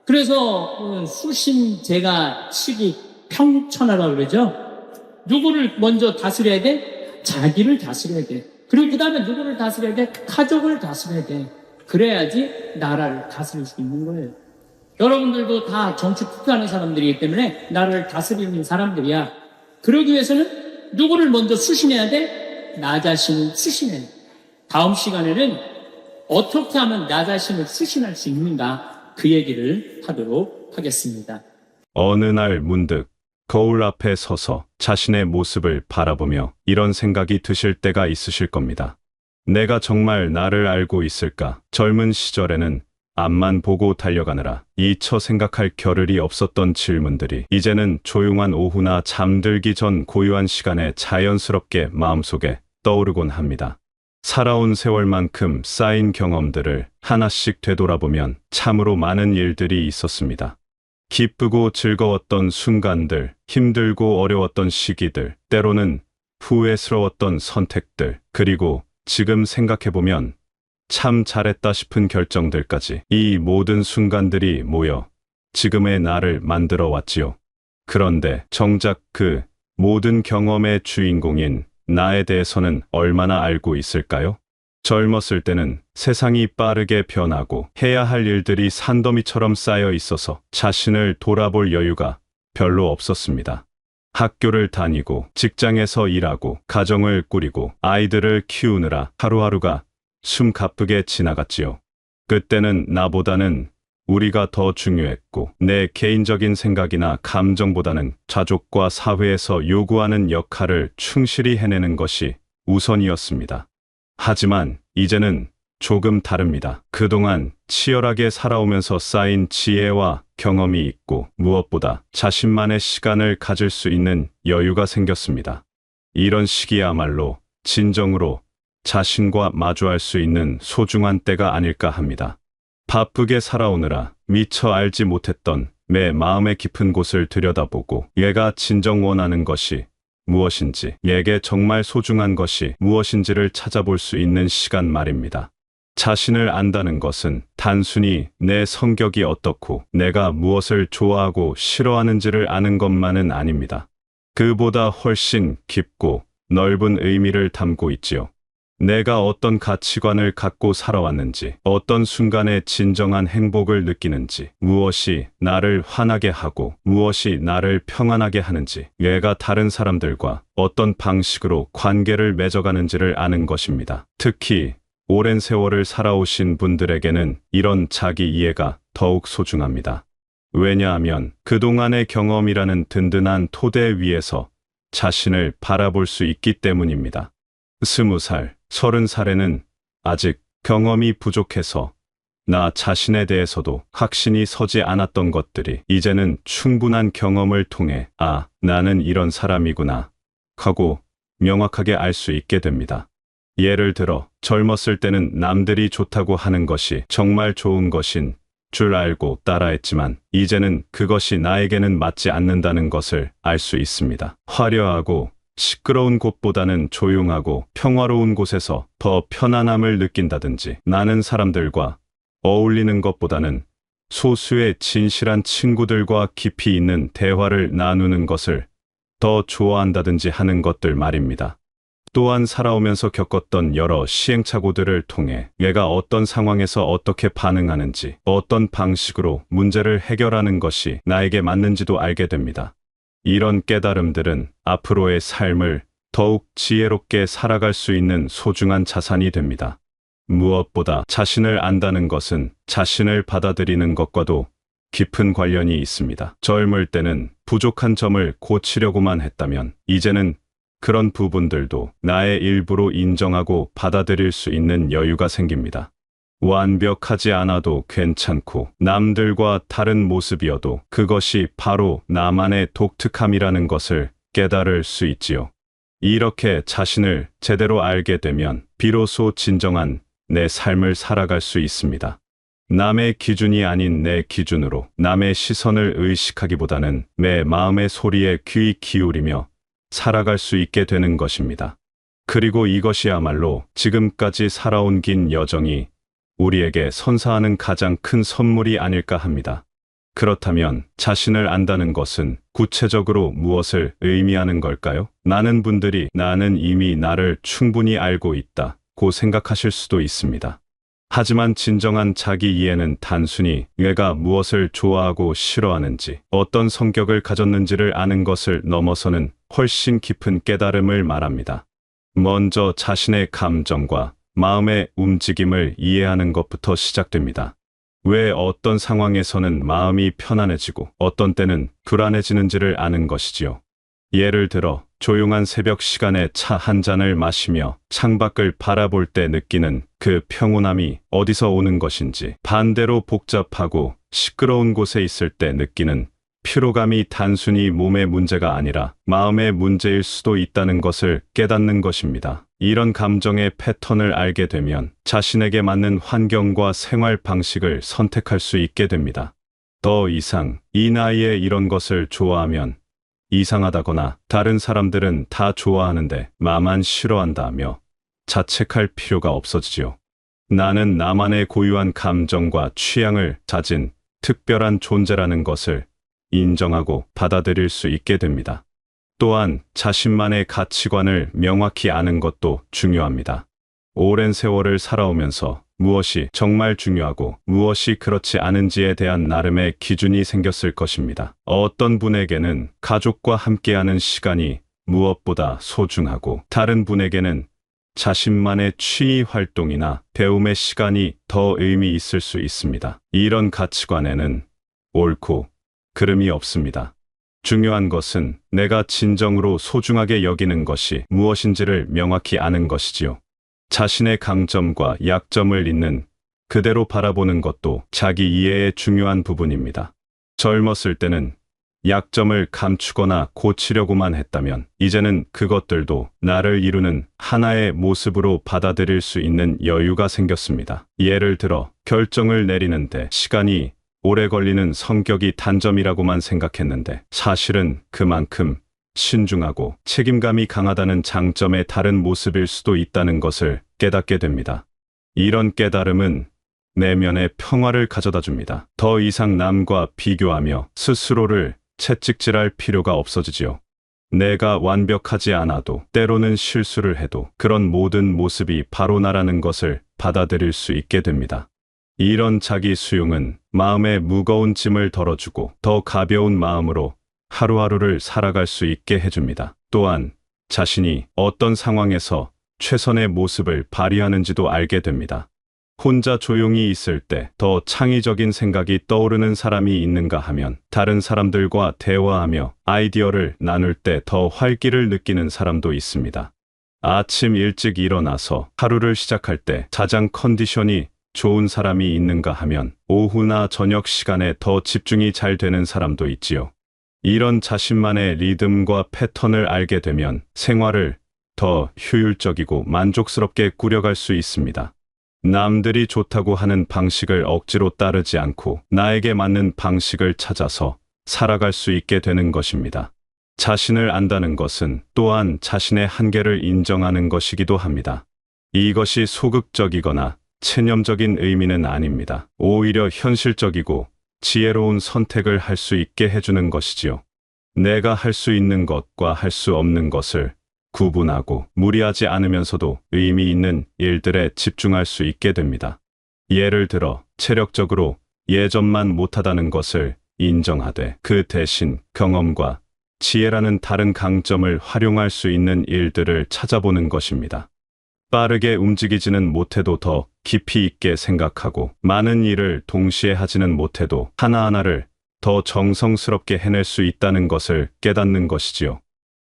그래서 수신 제가 치기 평천하라고 그러죠. 누구를 먼저 다스려야 돼? 자기를 다스려야 돼. 그리고 그 다음에 누구를 다스려야 돼? 가족을 다스려야 돼. 그래야지 나라를 다스릴 수 있는 거예요. 여러분들도 다 정치 투표하는 사람들이기 때문에 나라를 다스리는 사람들이야. 그러기 위해서는 누구를 먼저 수신해야 돼? 나 자신을 수신해야 돼. 다음 시간에는 어떻게 하면 나 자신을 수신할 수 있는가 그 얘기를 하도록 하겠습니다. 어느 날 문득 거울 앞에 서서 자신의 모습을 바라보며 이런 생각이 드실 때가 있으실 겁니다. 내가 정말 나를 알고 있을까? 젊은 시절에는 앞만 보고 달려가느라 잊혀 생각할 겨를이 없었던 질문들이 이제는 조용한 오후나 잠들기 전 고요한 시간에 자연스럽게 마음속에 떠오르곤 합니다. 살아온 세월만큼 쌓인 경험들을 하나씩 되돌아보면 참으로 많은 일들이 있었습니다. 기쁘고 즐거웠던 순간들, 힘들고 어려웠던 시기들, 때로는 후회스러웠던 선택들, 그리고 지금 생각해보면 참 잘했다 싶은 결정들까지 이 모든 순간들이 모여 지금의 나를 만들어 왔지요. 그런데 정작 그 모든 경험의 주인공인 나에 대해서는 얼마나 알고 있을까요? 젊었을 때는 세상이 빠르게 변하고 해야 할 일들이 산더미처럼 쌓여 있어서 자신을 돌아볼 여유가 별로 없었습니다. 학교를 다니고 직장에서 일하고 가정을 꾸리고 아이들을 키우느라 하루하루가 숨가쁘게 지나갔지요. 그때는 나보다는 우리가 더 중요했고 내 개인적인 생각이나 감정보다는 가족과 사회에서 요구하는 역할을 충실히 해내는 것이 우선이었습니다. 하지만 이제는 조금 다릅니다. 그동안 치열하게 살아오면서 쌓인 지혜와 경험이 있고 무엇보다 자신만의 시간을 가질 수 있는 여유가 생겼습니다. 이런 시기야말로 진정으로 자신과 마주할 수 있는 소중한 때가 아닐까 합니다. 바쁘게 살아오느라 미처 알지 못했던 내 마음의 깊은 곳을 들여다보고 얘가 진정 원하는 것이 무엇인지, 얘게 정말 소중한 것이 무엇인지를 찾아볼 수 있는 시간 말입니다. 자신을 안다는 것은 단순히 내 성격이 어떻고 내가 무엇을 좋아하고 싫어하는지를 아는 것만은 아닙니다. 그보다 훨씬 깊고 넓은 의미를 담고 있지요. 내가 어떤 가치관을 갖고 살아왔는지, 어떤 순간에 진정한 행복을 느끼는지, 무엇이 나를 화나게 하고 무엇이 나를 평안하게 하는지, 얘가 다른 사람들과 어떤 방식으로 관계를 맺어가는지를 아는 것입니다. 특히 오랜 세월을 살아오신 분들에게는 이런 자기 이해가 더욱 소중합니다. 왜냐하면 그동안의 경험이라는 든든한 토대 위에서 자신을 바라볼 수 있기 때문입니다. 20살, 30살에는 아직 경험이 부족해서 나 자신에 대해서도 확신이 서지 않았던 것들이 이제는 충분한 경험을 통해 나는 이런 사람이구나 하고 명확하게 알 수 있게 됩니다. 예를 들어 젊었을 때는 남들이 좋다고 하는 것이 정말 좋은 것인 줄 알고 따라했지만 이제는 그것이 나에게는 맞지 않는다는 것을 알 수 있습니다. 화려하고 시끄러운 곳보다는 조용하고 평화로운 곳에서 더 편안함을 느낀다든지, 나는 사람들과 어울리는 것보다는 소수의 진실한 친구들과 깊이 있는 대화를 나누는 것을 더 좋아한다든지 하는 것들 말입니다. 또한 살아오면서 겪었던 여러 시행착오들을 통해 내가 어떤 상황에서 어떻게 반응하는지, 어떤 방식으로 문제를 해결하는 것이 나에게 맞는지도 알게 됩니다. 이런 깨달음들은 앞으로의 삶을 더욱 지혜롭게 살아갈 수 있는 소중한 자산이 됩니다. 무엇보다 자신을 안다는 것은 자신을 받아들이는 것과도 깊은 관련이 있습니다. 젊을 때는 부족한 점을 고치려고만 했다면, 이제는 그런 부분들도 나의 일부로 인정하고 받아들일 수 있는 여유가 생깁니다. 완벽하지 않아도 괜찮고, 남들과 다른 모습이어도 그것이 바로 나만의 독특함이라는 것을 깨달을 수 있지요. 이렇게 자신을 제대로 알게 되면 비로소 진정한 내 삶을 살아갈 수 있습니다. 남의 기준이 아닌 내 기준으로 남의 시선을 의식하기보다는 내 마음의 소리에 귀 기울이며 살아갈 수 있게 되는 것입니다. 그리고 이것이야말로 지금까지 살아온 긴 여정이 우리에게 선사하는 가장 큰 선물이 아닐까 합니다. 그렇다면 자신을 안다는 것은 구체적으로 무엇을 의미하는 걸까요? 많은 분들이 나는 이미 나를 충분히 알고 있다고 생각하실 수도 있습니다. 하지만 진정한 자기 이해는 단순히 내가 무엇을 좋아하고 싫어하는지, 어떤 성격을 가졌는지를 아는 것을 넘어서는 훨씬 깊은 깨달음을 말합니다. 먼저 자신의 감정과 마음의 움직임을 이해하는 것부터 시작됩니다. 왜 어떤 상황에서는 마음이 편안해지고 어떤 때는 불안해지는지를 아는 것이지요. 예를 들어 조용한 새벽 시간에 차 한 잔을 마시며 창밖을 바라볼 때 느끼는 그 평온함이 어디서 오는 것인지, 반대로 복잡하고 시끄러운 곳에 있을 때 느끼는 피로감이 단순히 몸의 문제가 아니라 마음의 문제일 수도 있다는 것을 깨닫는 것입니다. 이런 감정의 패턴을 알게 되면 자신에게 맞는 환경과 생활 방식을 선택할 수 있게 됩니다. 더 이상 이 나이에 이런 것을 좋아하면 이상하다거나 다른 사람들은 다 좋아하는데 나만 싫어한다며 자책할 필요가 없어지지요. 나는 나만의 고유한 감정과 취향을 가진 특별한 존재라는 것을 인정하고 받아들일 수 있게 됩니다. 또한 자신만의 가치관을 명확히 아는 것도 중요합니다. 오랜 세월을 살아오면서 무엇이 정말 중요하고 무엇이 그렇지 않은지에 대한 나름의 기준이 생겼을 것입니다. 어떤 분에게는 가족과 함께하는 시간이 무엇보다 소중하고, 다른 분에게는 자신만의 취미 활동이나 배움의 시간이 더 의미 있을 수 있습니다. 이런 가치관에는 옳고 그름이 없습니다. 중요한 것은 내가 진정으로 소중하게 여기는 것이 무엇인지를 명확히 아는 것이지요. 자신의 강점과 약점을 있는 그대로 바라보는 것도 자기 이해의 중요한 부분입니다. 젊었을 때는 약점을 감추거나 고치려고만 했다면, 이제는 그것들도 나를 이루는 하나의 모습으로 받아들일 수 있는 여유가 생겼습니다. 예를 들어 결정을 내리는데 시간이 오래 걸리는 성격이 단점이라고만 생각했는데, 사실은 그만큼 신중하고 책임감이 강하다는 장점의 다른 모습일 수도 있다는 것을 깨닫게 됩니다. 이런 깨달음은 내면의 평화를 가져다 줍니다. 더 이상 남과 비교하며 스스로를 채찍질할 필요가 없어지지요. 내가 완벽하지 않아도, 때로는 실수를 해도 그런 모든 모습이 바로 나라는 것을 받아들일 수 있게 됩니다. 이런 자기 수용은 마음의 무거운 짐을 덜어주고 더 가벼운 마음으로 하루하루를 살아갈 수 있게 해줍니다. 또한 자신이 어떤 상황에서 최선의 모습을 발휘하는지도 알게 됩니다. 혼자 조용히 있을 때 더 창의적인 생각이 떠오르는 사람이 있는가 하면, 다른 사람들과 대화하며 아이디어를 나눌 때 더 활기를 느끼는 사람도 있습니다. 아침 일찍 일어나서 하루를 시작할 때 가장 컨디션이 좋은 사람이 있는가 하면, 오후나 저녁 시간에 더 집중이 잘 되는 사람도 있지요. 이런 자신만의 리듬과 패턴을 알게 되면 생활을 더 효율적이고 만족스럽게 꾸려갈 수 있습니다. 남들이 좋다고 하는 방식을 억지로 따르지 않고 나에게 맞는 방식을 찾아서 살아갈 수 있게 되는 것입니다. 자신을 안다는 것은 또한 자신의 한계를 인정하는 것이기도 합니다. 이것이 소극적이거나 체념적인 의미는 아닙니다. 오히려 현실적이고 지혜로운 선택을 할 수 있게 해주는 것이지요. 내가 할 수 있는 것과 할 수 없는 것을 구분하고 무리하지 않으면서도 의미 있는 일들에 집중할 수 있게 됩니다. 예를 들어 체력적으로 예전만 못하다는 것을 인정하되 그 대신 경험과 지혜라는 다른 강점을 활용할 수 있는 일들을 찾아보는 것입니다. 빠르게 움직이지는 못해도 더 깊이 있게 생각하고 많은 일을 동시에 하지는 못해도 하나하나를 더 정성스럽게 해낼 수 있다는 것을 깨닫는 것이지요.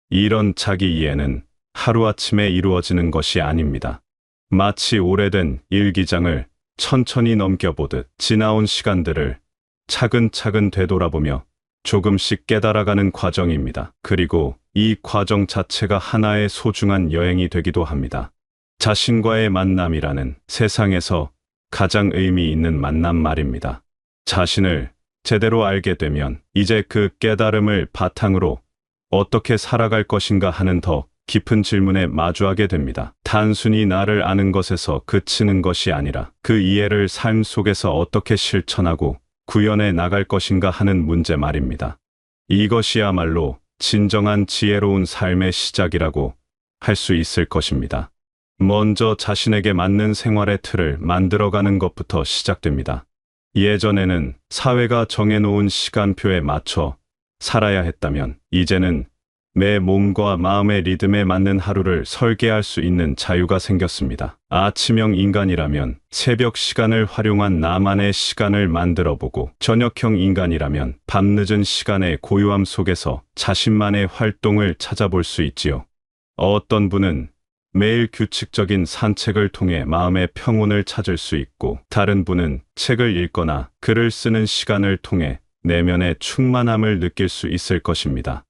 이런 자기 이해는 하루아침에 이루어지는 것이 아닙니다. 마치 오래된 일기장을 천천히 넘겨보듯 지나온 시간들을 차근차근 되돌아보며 조금씩 깨달아가는 과정입니다. 그리고 이 과정 자체가 하나의 소중한 여행이 되기도 합니다. 자신과의 만남이라는 세상에서 가장 의미 있는 만남 말입니다. 자신을 제대로 알게 되면 이제 그 깨달음을 바탕으로 어떻게 살아갈 것인가 하는 더 깊은 질문에 마주하게 됩니다. 단순히 나를 아는 것에서 그치는 것이 아니라 그 이해를 삶 속에서 어떻게 실천하고 구현해 나갈 것인가 하는 문제 말입니다. 이것이야말로 진정한 지혜로운 삶의 시작이라고 할 수 있을 것입니다. 먼저 자신에게 맞는 생활의 틀을 만들어가는 것부터 시작됩니다. 예전에는 사회가 정해놓은 시간표에 맞춰 살아야 했다면 이제는 내 몸과 마음의 리듬에 맞는 하루를 설계할 수 있는 자유가 생겼습니다. 아침형 인간이라면 새벽 시간을 활용한 나만의 시간을 만들어보고 저녁형 인간이라면 밤늦은 시간의 고요함 속에서 자신만의 활동을 찾아볼 수 있지요. 어떤 분은 매일 규칙적인 산책을 통해 마음의 평온을 찾을 수 있고 다른 분은 책을 읽거나 글을 쓰는 시간을 통해 내면의 충만함을 느낄 수 있을 것입니다.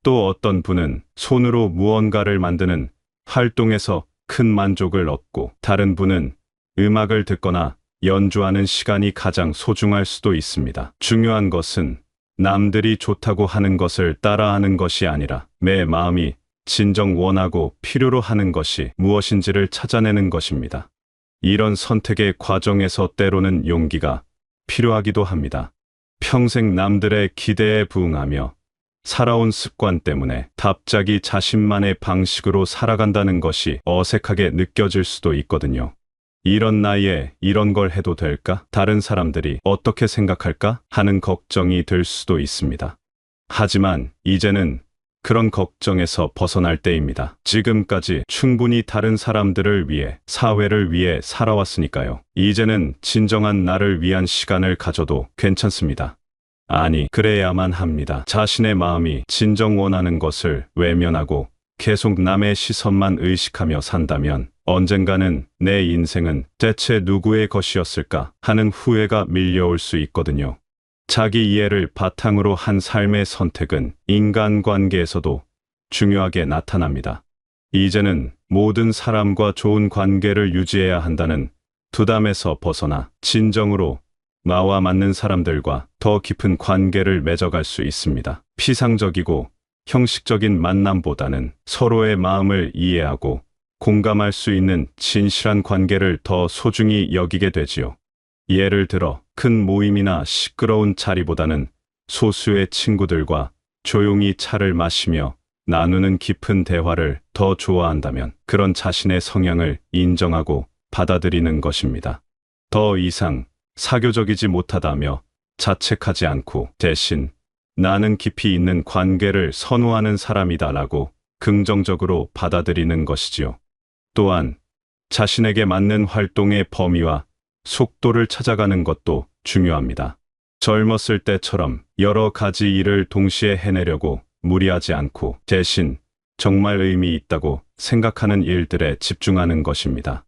또 어떤 분은 손으로 무언가를 만드는 활동에서 큰 만족을 얻고 다른 분은 음악을 듣거나 연주하는 시간이 가장 소중할 수도 있습니다. 중요한 것은 남들이 좋다고 하는 것을 따라하는 것이 아니라 내 마음이 진정 원하고 필요로 하는 것이 무엇인지를 찾아내는 것입니다. 이런 선택의 과정에서 때로는 용기가 필요하기도 합니다. 평생 남들의 기대에 부응하며 살아온 습관 때문에 갑자기 자신만의 방식으로 살아간다는 것이 어색하게 느껴질 수도 있거든요. 이런 나이에 이런 걸 해도 될까? 다른 사람들이 어떻게 생각할까? 하는 걱정이 들 수도 있습니다. 하지만 이제는 그런 걱정에서 벗어날 때입니다. 지금까지 충분히 다른 사람들을 위해, 사회를 위해 살아왔으니까요. 이제는 진정한 나를 위한 시간을 가져도 괜찮습니다. 아니, 그래야만 합니다. 자신의 마음이 진정 원하는 것을 외면하고 계속 남의 시선만 의식하며 산다면 언젠가는 내 인생은 대체 누구의 것이었을까 하는 후회가 밀려올 수 있거든요. 자기 이해를 바탕으로 한 삶의 선택은 인간관계에서도 중요하게 나타납니다. 이제는 모든 사람과 좋은 관계를 유지해야 한다는 부담에서 벗어나 진정으로 나와 맞는 사람들과 더 깊은 관계를 맺어갈 수 있습니다. 피상적이고 형식적인 만남보다는 서로의 마음을 이해하고 공감할 수 있는 진실한 관계를 더 소중히 여기게 되지요. 예를 들어 큰 모임이나 시끄러운 자리보다는 소수의 친구들과 조용히 차를 마시며 나누는 깊은 대화를 더 좋아한다면 그런 자신의 성향을 인정하고 받아들이는 것입니다. 더 이상 사교적이지 못하다며 자책하지 않고 대신 나는 깊이 있는 관계를 선호하는 사람이다라고 긍정적으로 받아들이는 것이지요. 또한 자신에게 맞는 활동의 범위와 속도를 찾아가는 것도 중요합니다. 젊었을 때처럼 여러 가지 일을 동시에 해내려고 무리하지 않고 대신 정말 의미 있다고 생각하는 일들에 집중하는 것입니다.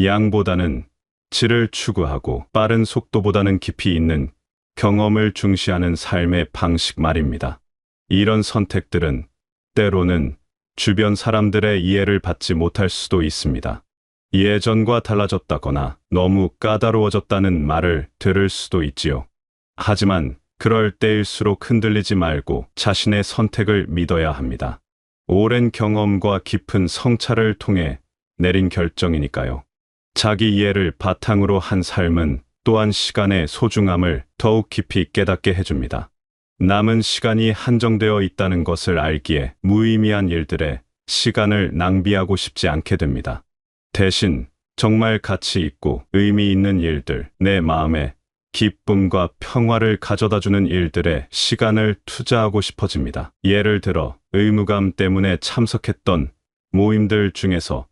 양보다는 질을 추구하고 빠른 속도보다는 깊이 있는 경험을 중시하는 삶의 방식 말입니다. 이런 선택들은 때로는 주변 사람들의 이해를 받지 못할 수도 있습니다. 예전과 달라졌다거나 너무 까다로워졌다는 말을 들을 수도 있지요. 하지만 그럴 때일수록 흔들리지 말고 자신의 선택을 믿어야 합니다. 오랜 경험과 깊은 성찰을 통해 내린 결정이니까요. 자기 이해를 바탕으로 한 삶은 또한 시간의 소중함을 더욱 깊이 깨닫게 해줍니다. 남은 시간이 한정되어 있다는 것을 알기에 무의미한 일들에 시간을 낭비하고 싶지 않게 됩니다. 대신 정말 가치 있고 의미 있는 일들, 내 마음에 기쁨과 평화를 가져다주는 일들에 시간을 투자하고 싶어집니다. 예를 들어 의무감 때문에 참석했던 모임들 중에서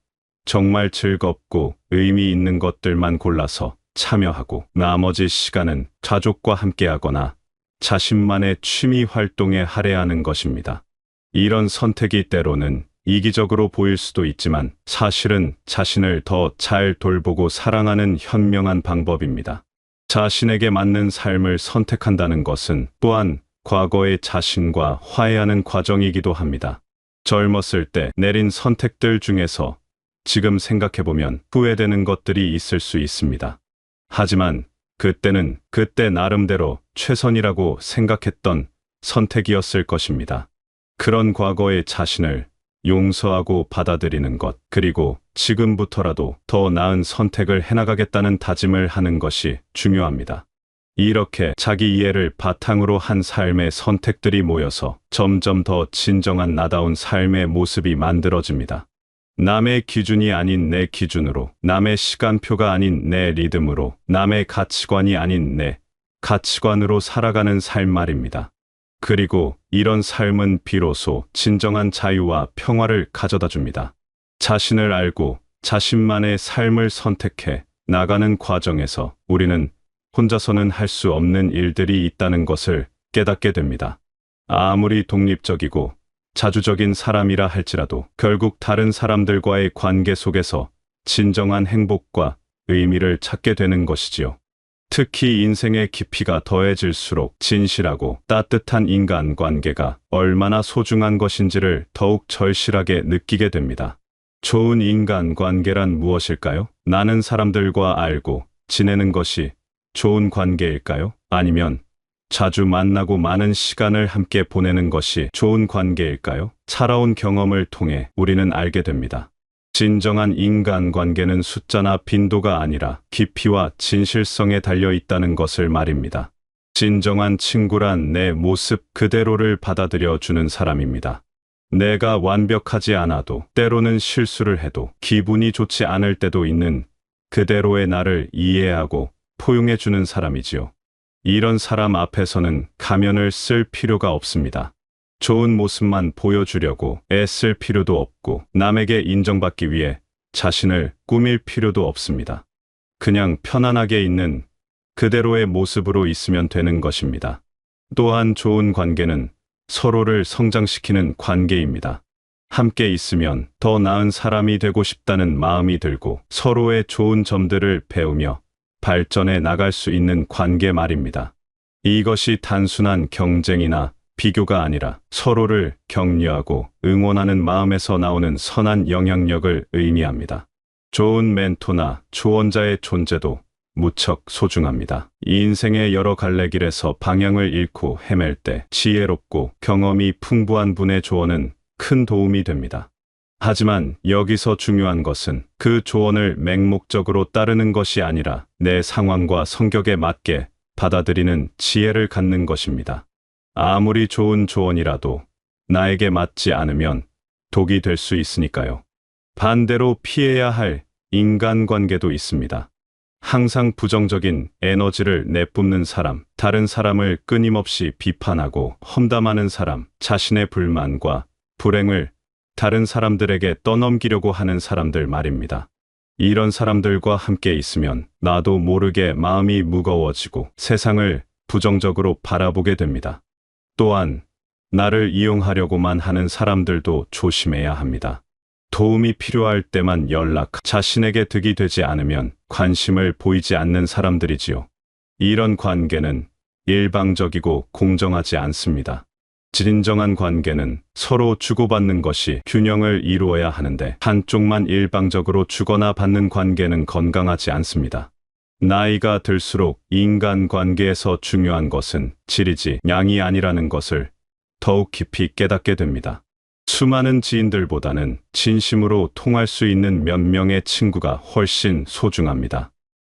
정말 즐겁고 의미 있는 것들만 골라서 참여하고 나머지 시간은 가족과 함께하거나 자신만의 취미 활동에 할애하는 것입니다. 이런 선택이 때로는 이기적으로 보일 수도 있지만 사실은 자신을 더 잘 돌보고 사랑하는 현명한 방법입니다. 자신에게 맞는 삶을 선택한다는 것은 또한 과거의 자신과 화해하는 과정이기도 합니다. 젊었을 때 내린 선택들 중에서 지금 생각해보면 후회되는 것들이 있을 수 있습니다. 하지만 그때는 그때 나름대로 최선이라고 생각했던 선택이었을 것입니다. 그런 과거의 자신을 용서하고 받아들이는 것, 그리고 지금부터라도 더 나은 선택을 해나가겠다는 다짐을 하는 것이 중요합니다. 이렇게 자기 이해를 바탕으로 한 삶의 선택들이 모여서 점점 더 진정한 나다운 삶의 모습이 만들어집니다. 남의 기준이 아닌 내 기준으로, 남의 시간표가 아닌 내 리듬으로, 남의 가치관이 아닌 내 가치관으로 살아가는 삶 말입니다. 그리고 이런 삶은 비로소 진정한 자유와 평화를 가져다 줍니다. 자신을 알고 자신만의 삶을 선택해 나가는 과정에서 우리는 혼자서는 할 수 없는 일들이 있다는 것을 깨닫게 됩니다. 아무리 독립적이고 자주적인 사람이라 할지라도 결국 다른 사람들과의 관계 속에서 진정한 행복과 의미를 찾게 되는 것이지요. 특히 인생의 깊이가 더해질수록 진실하고 따뜻한 인간관계가 얼마나 소중한 것인지를 더욱 절실하게 느끼게 됩니다. 좋은 인간관계란 무엇일까요? 나는 사람들과 알고 지내는 것이 좋은 관계일까요? 아니면 자주 만나고 많은 시간을 함께 보내는 것이 좋은 관계일까요? 살아온 경험을 통해 우리는 알게 됩니다. 진정한 인간관계는 숫자나 빈도가 아니라 깊이와 진실성에 달려 있다는 것을 말입니다. 진정한 친구란 내 모습 그대로를 받아들여 주는 사람입니다. 내가 완벽하지 않아도, 때로는 실수를 해도, 기분이 좋지 않을 때도 있는 그대로의 나를 이해하고 포용해 주는 사람이지요. 이런 사람 앞에서는 가면을 쓸 필요가 없습니다. 좋은 모습만 보여주려고 애쓸 필요도 없고 남에게 인정받기 위해 자신을 꾸밀 필요도 없습니다. 그냥 편안하게 있는 그대로의 모습으로 있으면 되는 것입니다. 또한 좋은 관계는 서로를 성장시키는 관계입니다. 함께 있으면 더 나은 사람이 되고 싶다는 마음이 들고 서로의 좋은 점들을 배우며 발전해 나갈 수 있는 관계 말입니다. 이것이 단순한 경쟁이나 비교가 아니라 서로를 격려하고 응원하는 마음에서 나오는 선한 영향력을 의미합니다. 좋은 멘토나 조언자의 존재도 무척 소중합니다. 이 인생의 여러 갈래길에서 방향을 잃고 헤맬 때 지혜롭고 경험이 풍부한 분의 조언은 큰 도움이 됩니다. 하지만 여기서 중요한 것은 그 조언을 맹목적으로 따르는 것이 아니라 내 상황과 성격에 맞게 받아들이는 지혜를 갖는 것입니다. 아무리 좋은 조언이라도 나에게 맞지 않으면 독이 될 수 있으니까요. 반대로 피해야 할 인간관계도 있습니다. 항상 부정적인 에너지를 내뿜는 사람, 다른 사람을 끊임없이 비판하고 험담하는 사람, 자신의 불만과 불행을 다른 사람들에게 떠넘기려고 하는 사람들 말입니다. 이런 사람들과 함께 있으면 나도 모르게 마음이 무거워지고 세상을 부정적으로 바라보게 됩니다. 또한 나를 이용하려고만 하는 사람들도 조심해야 합니다. 도움이 필요할 때만 연락, 자신에게 득이 되지 않으면 관심을 보이지 않는 사람들이지요. 이런 관계는 일방적이고 공정하지 않습니다. 진정한 관계는 서로 주고받는 것이 균형을 이루어야 하는데 한쪽만 일방적으로 주거나 받는 관계는 건강하지 않습니다. 나이가 들수록 인간관계에서 중요한 것은 질이지 양이 아니라는 것을 더욱 깊이 깨닫게 됩니다. 수많은 지인들보다는 진심으로 통할 수 있는 몇 명의 친구가 훨씬 소중합니다.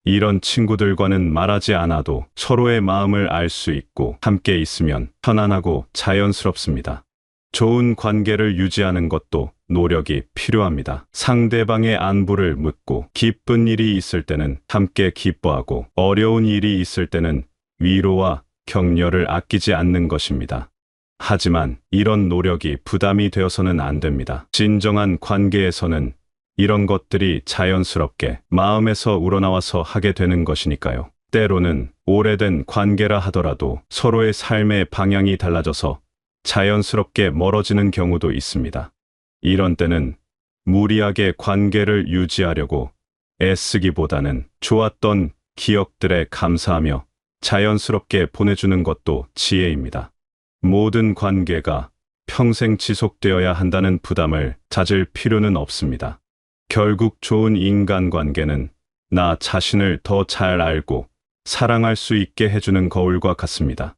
이런 친구들과는 말하지 않아도 서로의 마음을 알 수 있고 함께 있으면 편안하고 자연스럽습니다. 좋은 관계를 유지하는 것도 노력이 필요합니다. 상대방의 안부를 묻고 기쁜 일이 있을 때는 함께 기뻐하고 어려운 일이 있을 때는 위로와 격려를 아끼지 않는 것입니다. 하지만 이런 노력이 부담이 되어서는 안 됩니다. 진정한 관계에서는 이런 것들이 자연스럽게 마음에서 우러나와서 하게 되는 것이니까요. 때로는 오래된 관계라 하더라도 서로의 삶의 방향이 달라져서 자연스럽게 멀어지는 경우도 있습니다. 이런 때는 무리하게 관계를 유지하려고 애쓰기보다는 좋았던 기억들에 감사하며 자연스럽게 보내주는 것도 지혜입니다. 모든 관계가 평생 지속되어야 한다는 부담을 가질 필요는 없습니다. 결국 좋은 인간관계는 나 자신을 더 잘 알고 사랑할 수 있게 해주는 거울과 같습니다.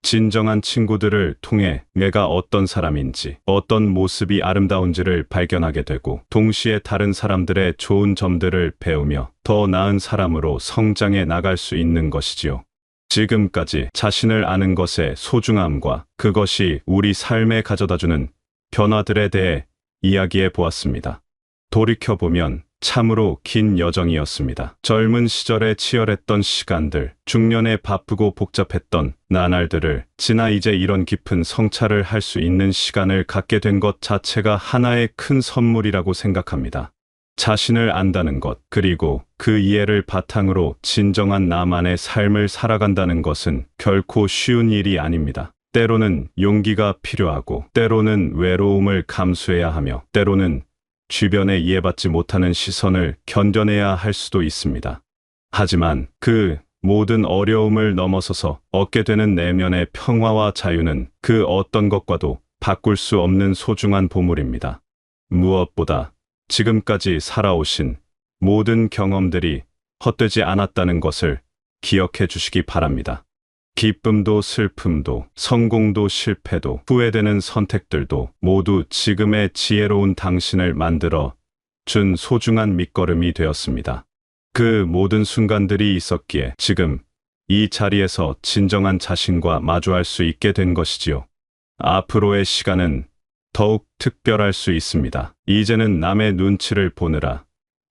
진정한 친구들을 통해 내가 어떤 사람인지, 어떤 모습이 아름다운지를 발견하게 되고, 동시에 다른 사람들의 좋은 점들을 배우며 더 나은 사람으로 성장해 나갈 수 있는 것이지요. 지금까지 자신을 아는 것의 소중함과 그것이 우리 삶에 가져다주는 변화들에 대해 이야기해 보았습니다. 돌이켜보면 참으로 긴 여정이었습니다. 젊은 시절에 치열했던 시간들, 중년에 바쁘고 복잡했던 나날들을 지나 이제 이런 깊은 성찰을 할 수 있는 시간을 갖게 된 것 자체가 하나의 큰 선물이라고 생각합니다. 자신을 안다는 것, 그리고 그 이해를 바탕으로 진정한 나만의 삶을 살아간다는 것은 결코 쉬운 일이 아닙니다. 때로는 용기가 필요하고, 때로는 외로움을 감수해야 하며, 때로는 주변에 이해받지 못하는 시선을 견뎌내야 할 수도 있습니다. 하지만 그 모든 어려움을 넘어서서 얻게 되는 내면의 평화와 자유는 그 어떤 것과도 바꿀 수 없는 소중한 보물입니다. 무엇보다 지금까지 살아오신 모든 경험들이 헛되지 않았다는 것을 기억해 주시기 바랍니다. 기쁨도 슬픔도 성공도 실패도 후회되는 선택들도 모두 지금의 지혜로운 당신을 만들어 준 소중한 밑거름이 되었습니다. 그 모든 순간들이 있었기에 지금 이 자리에서 진정한 자신과 마주할 수 있게 된 것이지요. 앞으로의 시간은 더욱 특별할 수 있습니다. 이제는 남의 눈치를 보느라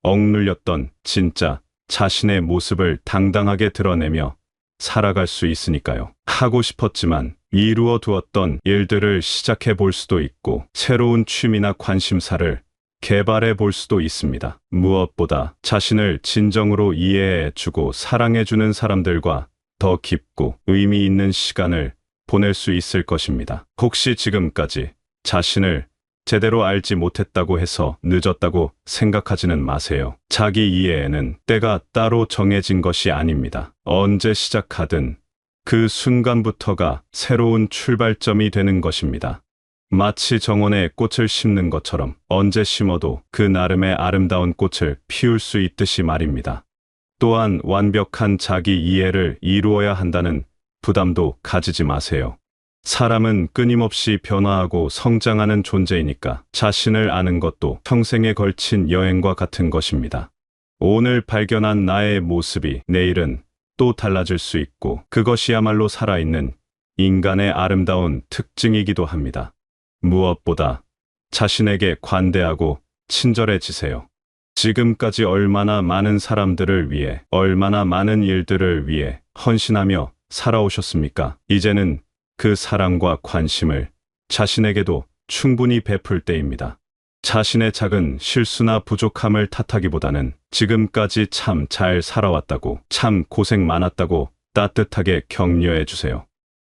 억눌렸던 진짜 자신의 모습을 당당하게 드러내며 살아갈 수 있으니까요. 하고 싶었지만 이루어 두었던 일들을 시작해 볼 수도 있고, 새로운 취미나 관심사를 개발해 볼 수도 있습니다. 무엇보다 자신을 진정으로 이해해 주고 사랑해 주는 사람들과 더 깊고 의미 있는 시간을 보낼 수 있을 것입니다. 혹시 지금까지 자신을 제대로 알지 못했다고 해서 늦었다고 생각하지는 마세요. 자기 이해에는 때가 따로 정해진 것이 아닙니다. 언제 시작하든 그 순간부터가 새로운 출발점이 되는 것입니다. 마치 정원에 꽃을 심는 것처럼 언제 심어도 그 나름의 아름다운 꽃을 피울 수 있듯이 말입니다. 또한 완벽한 자기 이해를 이루어야 한다는 부담도 가지지 마세요. 사람은 끊임없이 변화하고 성장하는 존재이니까 자신을 아는 것도 평생에 걸친 여행과 같은 것입니다. 오늘 발견한 나의 모습이 내일은 또 달라질 수 있고, 그것이야말로 살아있는 인간의 아름다운 특징이기도 합니다. 무엇보다 자신에게 관대하고 친절해지세요. 지금까지 얼마나 많은 사람들을 위해, 얼마나 많은 일들을 위해 헌신하며 살아오셨습니까? 이제는 그 사랑과 관심을 자신에게도 충분히 베풀 때입니다. 자신의 작은 실수나 부족함을 탓하기보다는 지금까지 참 잘 살아왔다고, 참 고생 많았다고 따뜻하게 격려해 주세요.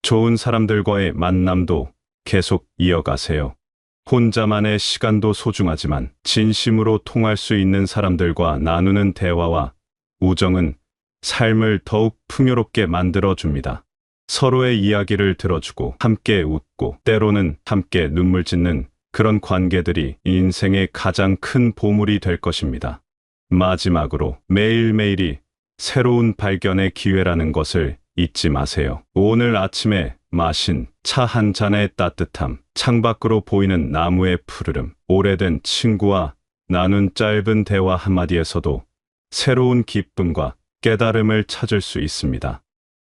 좋은 사람들과의 만남도 계속 이어가세요. 혼자만의 시간도 소중하지만 진심으로 통할 수 있는 사람들과 나누는 대화와 우정은 삶을 더욱 풍요롭게 만들어줍니다. 서로의 이야기를 들어주고 함께 웃고 때로는 함께 눈물 짓는 그런 관계들이 인생의 가장 큰 보물이 될 것입니다. 마지막으로 매일매일이 새로운 발견의 기회라는 것을 잊지 마세요. 오늘 아침에 마신 차 한 잔의 따뜻함, 창밖으로 보이는 나무의 푸르름, 오래된 친구와 나눈 짧은 대화 한마디에서도 새로운 기쁨과 깨달음을 찾을 수 있습니다.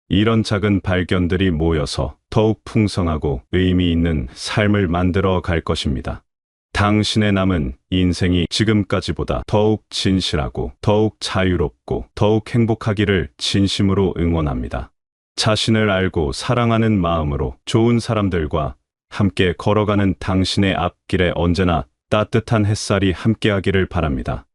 이런 작은 발견들이 모여서 더욱 풍성하고 의미 있는 삶을 만들어 갈 것입니다. 당신의 남은 인생이 지금까지보다 더욱 진실하고 더욱 자유롭고 더욱 행복하기를 진심으로 응원합니다. 자신을 알고 사랑하는 마음으로 좋은 사람들과 함께 걸어가는 당신의 앞길에 언제나 따뜻한 햇살이 함께하기를 바랍니다.